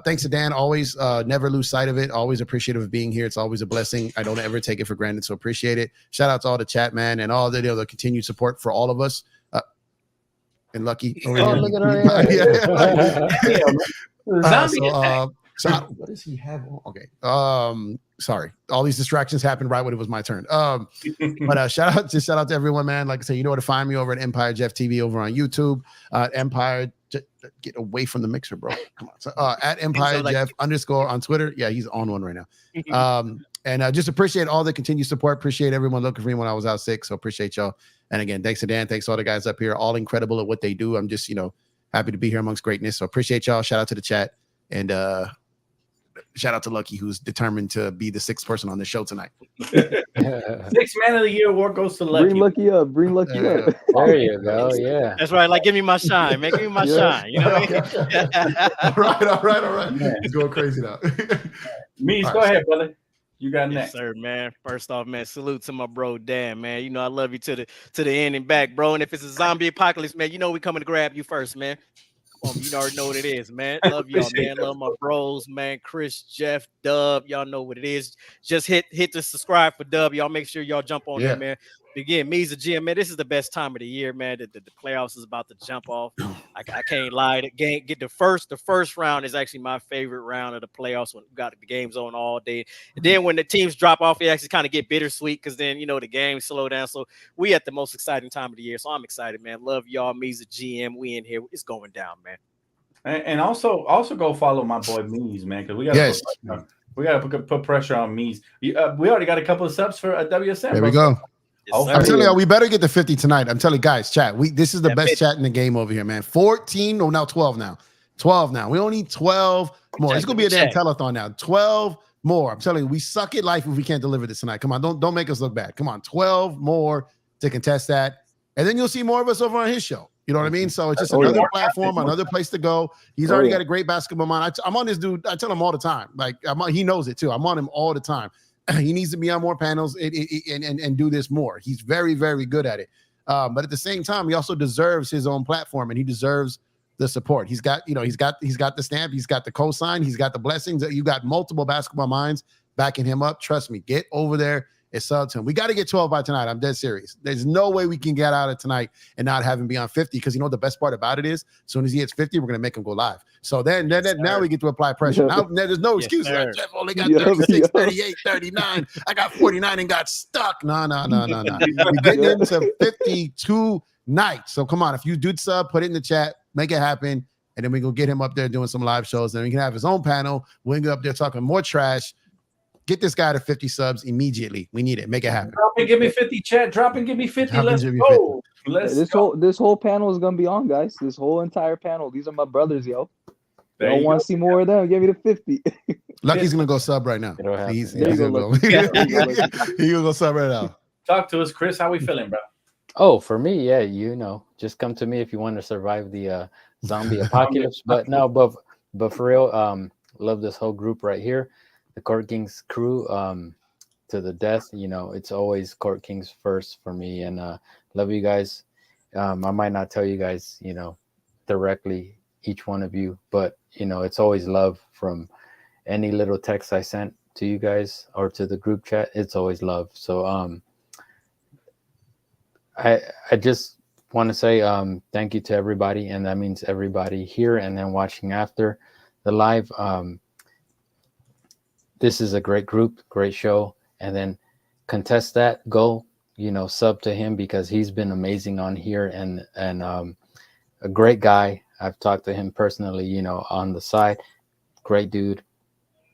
Speaker 2: Thanks to Dan, always never lose sight of it. Always appreciative of being here. It's always a blessing. I don't ever take it for granted, so appreciate it. Shout out to all the chat, man, and all the continued support for all of us. And Lucky,
Speaker 4: look at her.
Speaker 2: So what does he have on? Okay. Sorry. All these distractions happened right when it was my turn. But shout out to everyone, man. Like I say, you know where to find me over at Empire Jeff TV over on YouTube. Empire, get away from the mixer, bro. Come on. So, at Empire Jeff _ on Twitter. Yeah, he's on one right now. And just appreciate all the continued support. Appreciate everyone looking for me when I was out sick. So appreciate y'all. And again, thanks to Dan. Thanks to all the guys up here. All incredible at what they do. I'm just, happy to be here amongst greatness. So appreciate y'all. Shout out to the chat. And shout out to Lucky, who's determined to be the 6th person on the show tonight.
Speaker 1: 6th Man of the Year award goes to Lucky.
Speaker 5: Bring Lucky up. Bring Lucky up.
Speaker 4: There you go. Yeah.
Speaker 3: That's right. Like, give me my shine, man. Give me my shine. You know what I mean?
Speaker 2: All right. He's going crazy now.
Speaker 1: Mees, go ahead, brother. You got
Speaker 3: Yes,
Speaker 1: next.
Speaker 3: sir, man. First off, man, salute to my bro Dan, man. I love you to the end and back, bro. And if it's a zombie apocalypse, man, we coming to grab you first, man. You already know what it is, man. Love y'all, man. Love my bros, man. Chris, Jeff, Dub. Y'all know what it is. Just hit the subscribe for Dub. Y'all make sure y'all jump on there, man. Again, me's a GM, man. This is the best time of the year, man. The playoffs is about to jump off. I can't lie. The first round is actually my favorite round of the playoffs when we got the games on all day. And then when the teams drop off, it actually kind of get bittersweet because then the games slow down. So we at the most exciting time of the year. So I'm excited, man. Love y'all. Me's a GM. We in here. It's going down, man.
Speaker 1: And also go follow my boy Mees, man, because we gotta put pressure on Mees. We already got a couple of subs for WSM.
Speaker 2: There we go.
Speaker 3: Yes,
Speaker 2: I'm telling you, we better get to 50 tonight. I'm telling you guys, chat. This is the best chat in the game over here, man. 14, now 12 now. 12 now. We only need 12 more. It's gonna be a damn telethon now. 12 more. I'm telling you, we suck at life if we can't deliver this tonight. Come on, don't make us look bad. Come on, 12 more to contest that, and then you'll see more of us over on his show. You know what I mean? So it's just another platform, another place to go. He's already got a great basketball mind. I'm on this dude. I tell him all the time. Like he knows it too. I'm on him all the time. He needs to be on more panels and do this more. He's very, very good at it. But at the same time, he also deserves his own platform, and he deserves the support. He's got the stamp, he's got the cosign, he's got the blessings. You got multiple basketball minds backing him up. Trust me, get over there and sub to him. We got to get 12 by tonight. I'm dead serious. There's no way we can get out of tonight and not have him be on 50, because the best part about it is as soon as he hits 50, we're gonna make him go live. So then now we get to apply pressure. Now there's no excuse. Like, Jeff only got 36, 38, 39. I got 49 and got stuck. No. We're getting into 52 nights. So come on, if you do sub, put it in the chat, make it happen, and then we go get him up there doing some live shows. Then we can have his own panel. We'll go up there talking more trash. Get this guy to 50 subs immediately. We need it. Make it happen.
Speaker 1: Drop and give me 50, chat. Drop and give me 50. Let's go.
Speaker 5: This whole panel is gonna be on, guys. This whole entire panel. These are my brothers, yo. I don't want to see more of them. Give me the 50.
Speaker 2: Lucky's gonna go sub right now. He's gonna go.
Speaker 5: Lucky.
Speaker 2: He's gonna go sub right now.
Speaker 1: Talk to us, Chris. How we feeling, bro?
Speaker 4: Oh, for me, yeah, just come to me if you want to survive the zombie apocalypse. But for real, love this whole group right here, the Court Kings crew, to the death. It's always Court Kings first for me, and love you guys. I might not tell you guys, directly, each one of you, but it's always love. From any little text I sent to you guys or to the group chat, it's always love. So I just want to say thank you to everybody, and that means everybody here and then watching after the live. This is a great group, great show, and then contest that. Go, sub to him, because he's been amazing on here, and a great guy. I've talked to him personally, on the side. Great dude,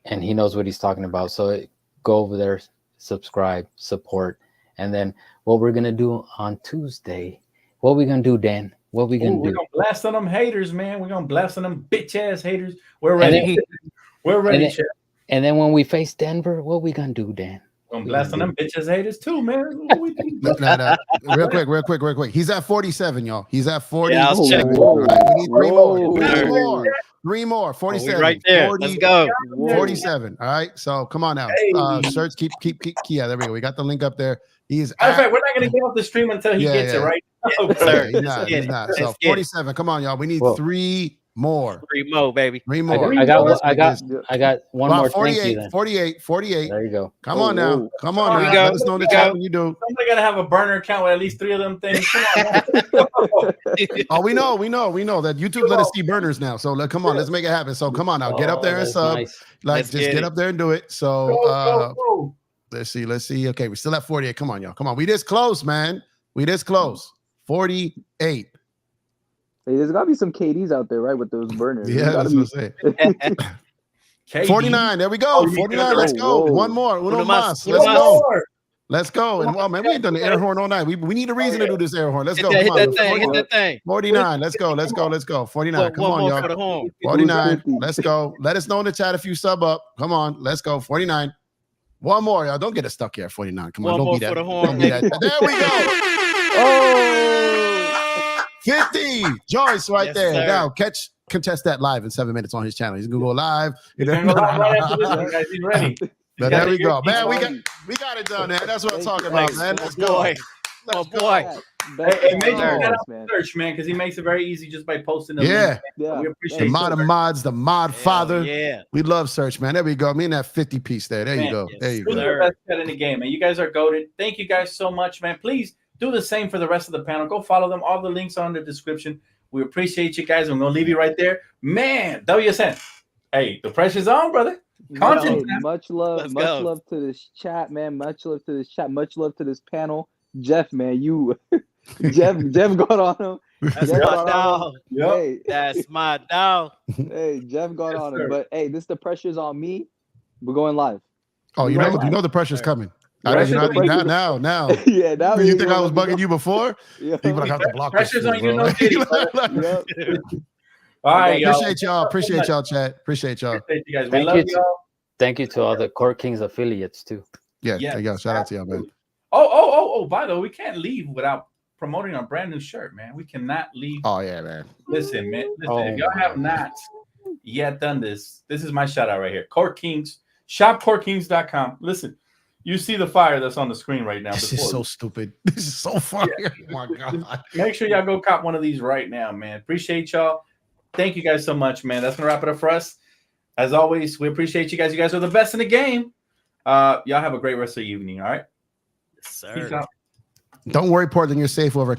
Speaker 4: and he knows what he's talking about. So go over there, subscribe, support. And then what we're going to do on Tuesday, what we're going to do, Dan, What we gonna
Speaker 1: We're
Speaker 4: do?
Speaker 1: gonna blast on them haters, man. We're gonna blast on them bitch ass haters. We're
Speaker 4: And
Speaker 1: ready. We're ready,
Speaker 4: and
Speaker 1: Chef.
Speaker 4: And then when we face Denver, what we gonna do, Dan?
Speaker 1: We're gonna blast on them bitch ass haters too, man. What we do?
Speaker 2: No. Real quick. He's at 47, y'all. He's at 47.
Speaker 3: Yeah, I was checking.
Speaker 2: All right, we need three more.
Speaker 5: Whoa.
Speaker 2: Three more. 47.
Speaker 3: We right there.
Speaker 2: 40,
Speaker 3: Let's go.
Speaker 2: 47. All right. So come on now.
Speaker 1: Hey.
Speaker 2: Search, keep. Yeah, there we go. We got the link up there. He's
Speaker 1: Matter of fact, we're not gonna get off the stream until he gets it right.
Speaker 3: Sir.
Speaker 2: He's not.
Speaker 3: Let's get it.
Speaker 2: So
Speaker 3: Let's get it.
Speaker 2: 47. Come on, y'all. We need
Speaker 4: Whoa.
Speaker 2: three more.
Speaker 3: Three more, baby.
Speaker 2: Three more.
Speaker 4: I got
Speaker 5: Yeah.
Speaker 4: one
Speaker 2: Wow,
Speaker 4: more. Thank you
Speaker 2: 48,
Speaker 4: then.
Speaker 2: 48.
Speaker 4: There you go.
Speaker 2: Come on now.
Speaker 5: Whoa.
Speaker 2: Come on
Speaker 3: Here
Speaker 2: now.
Speaker 3: we go.
Speaker 2: Let us know in the
Speaker 3: Here we
Speaker 2: chat
Speaker 3: go.
Speaker 2: when you do.
Speaker 1: Somebody gotta have a burner account with at least 3 of them things. Come on.
Speaker 2: Oh, we know that YouTube let us see burners now. So come on, let's make it happen. So come on now, get up there and
Speaker 4: that's
Speaker 2: sub.
Speaker 4: nice.
Speaker 2: Like
Speaker 3: Let's
Speaker 2: just
Speaker 3: get
Speaker 2: get
Speaker 3: it.
Speaker 2: up there and do it. So
Speaker 1: Go.
Speaker 2: let's see. Okay, we're still at 48. Come on, y'all. Come on. We this close, man. We this close. 48.
Speaker 5: Hey, there's gotta be some KDs out there, right? With those burners. There's
Speaker 2: Yeah,
Speaker 5: gotta
Speaker 2: that's
Speaker 5: be-
Speaker 2: what I'm saying.
Speaker 1: KD.
Speaker 2: 49. There we go.
Speaker 1: Oh, you
Speaker 2: 49.
Speaker 1: got
Speaker 2: Let's
Speaker 1: it.
Speaker 2: go.
Speaker 5: Whoa.
Speaker 2: One more. Uno
Speaker 3: Uno
Speaker 2: mas.
Speaker 3: mas.
Speaker 2: Let's
Speaker 3: Uno
Speaker 2: go.
Speaker 1: More.
Speaker 2: Let's go. And well, man, we ain't done the air horn all night. We need a reason to do this air horn. Let's
Speaker 3: Hit
Speaker 2: go.
Speaker 3: that,
Speaker 2: Come
Speaker 3: hit
Speaker 2: on.
Speaker 3: that thing. Hit that thing.
Speaker 2: 49. Let's go. 49.
Speaker 3: One
Speaker 2: Come on,
Speaker 3: more
Speaker 2: y'all.
Speaker 3: for the home.
Speaker 2: 49.
Speaker 5: 50.
Speaker 2: Let's go. Let us know in the chat if you sub up. Come on. Let's go. 49. One more, y'all. Don't get us stuck here at 49. Come on.
Speaker 3: One
Speaker 2: Don't
Speaker 3: more
Speaker 2: be that.
Speaker 3: for the horn,
Speaker 2: Don't be that.
Speaker 3: baby.
Speaker 2: There we go.
Speaker 5: Oh,
Speaker 2: 50. Joyce right
Speaker 3: Yes,
Speaker 2: there.
Speaker 3: sir.
Speaker 2: Now contest that live in 7 minutes on his channel. He's gonna go live.
Speaker 1: He's gonna go live right after this one, guys. He's ready.
Speaker 2: But there we go. Man, we
Speaker 5: Thank
Speaker 2: got it done, man. That's what I'm
Speaker 5: Thank
Speaker 2: talking
Speaker 5: you.
Speaker 2: about, man.
Speaker 3: Oh,
Speaker 2: Let's go.
Speaker 3: boy. Oh,
Speaker 2: Let's go.
Speaker 3: boy.
Speaker 1: Hey, make sure you
Speaker 5: Thanks,
Speaker 1: shout out
Speaker 5: man.
Speaker 1: Search, man, because he makes it very easy just by posting the
Speaker 2: Yeah.
Speaker 1: link.
Speaker 5: Yeah.
Speaker 1: We
Speaker 2: The
Speaker 1: appreciate
Speaker 2: mod of
Speaker 1: Search.
Speaker 2: mods, the mod father.
Speaker 3: Yeah.
Speaker 2: We love Search, man. There we go. Me and that 50 piece there. There you
Speaker 1: Man,
Speaker 2: go.
Speaker 3: yes,
Speaker 2: There you
Speaker 1: Who's
Speaker 2: go.
Speaker 3: sir.
Speaker 1: the best chat in the game, man? You guys are goated. Thank you guys so much, man. Please do the same for the rest of the panel. Go follow them. All the links are in the description. We appreciate you guys. I'm gonna leave you right there, man. WSN. Hey, the pressure's on, brother. Content.
Speaker 5: Hey, much love
Speaker 3: Let's go.
Speaker 5: love to this chat, man. Much love to this chat. Much love to this panel. Jeff, man, you Jeff got on him.
Speaker 3: That's
Speaker 5: Jeff
Speaker 3: my
Speaker 5: got on
Speaker 3: dog.
Speaker 5: him.
Speaker 1: Yep.
Speaker 5: Hey,
Speaker 3: That's my dog.
Speaker 5: hey, Jeff got
Speaker 1: Yes,
Speaker 5: on
Speaker 1: sir.
Speaker 5: him. But hey, this the pressure's on me. We're going live.
Speaker 2: Oh, you
Speaker 5: Right.
Speaker 2: know the pressure's coming.
Speaker 1: Right.
Speaker 2: Now.
Speaker 5: Yeah, now
Speaker 2: You think I was bugging you before?
Speaker 5: Yeah.
Speaker 2: People like, I have to block
Speaker 1: Pressure's
Speaker 2: this
Speaker 1: on
Speaker 2: fool,
Speaker 1: you,
Speaker 2: bro.
Speaker 1: no kidding, brother.
Speaker 5: Yep.
Speaker 1: All right, y'all.
Speaker 2: Appreciate y'all, chat. Appreciate y'all.
Speaker 1: Appreciate you guys. We
Speaker 4: Thank
Speaker 1: love
Speaker 4: you.
Speaker 1: y'all.
Speaker 4: Thank you to all the Court Kings affiliates too.
Speaker 2: Yeah,
Speaker 1: Yes.
Speaker 2: there you go. Shout out to y'all, man.
Speaker 1: Oh, by the way, we can't leave without promoting our brand new shirt, man. We cannot leave.
Speaker 2: Oh yeah, man.
Speaker 1: Listen, man. Listen,
Speaker 4: Oh,
Speaker 1: if y'all have not yet done this, this is my shout out right here. Court Kings, shopcourtkings.com. Listen, you see the fire that's on the screen right now.
Speaker 2: This is so stupid. This is so fire. Oh my god.
Speaker 1: Make sure y'all go cop one of these right now, man. Appreciate y'all. Thank you guys so much, man. That's gonna wrap it up for us. As always, we appreciate you guys. You guys are the best in the game. Y'all have a great rest of the evening. All right.
Speaker 3: Yes,
Speaker 1: Peace
Speaker 3: sir.
Speaker 1: out.
Speaker 2: Don't worry, Portland. You're safe over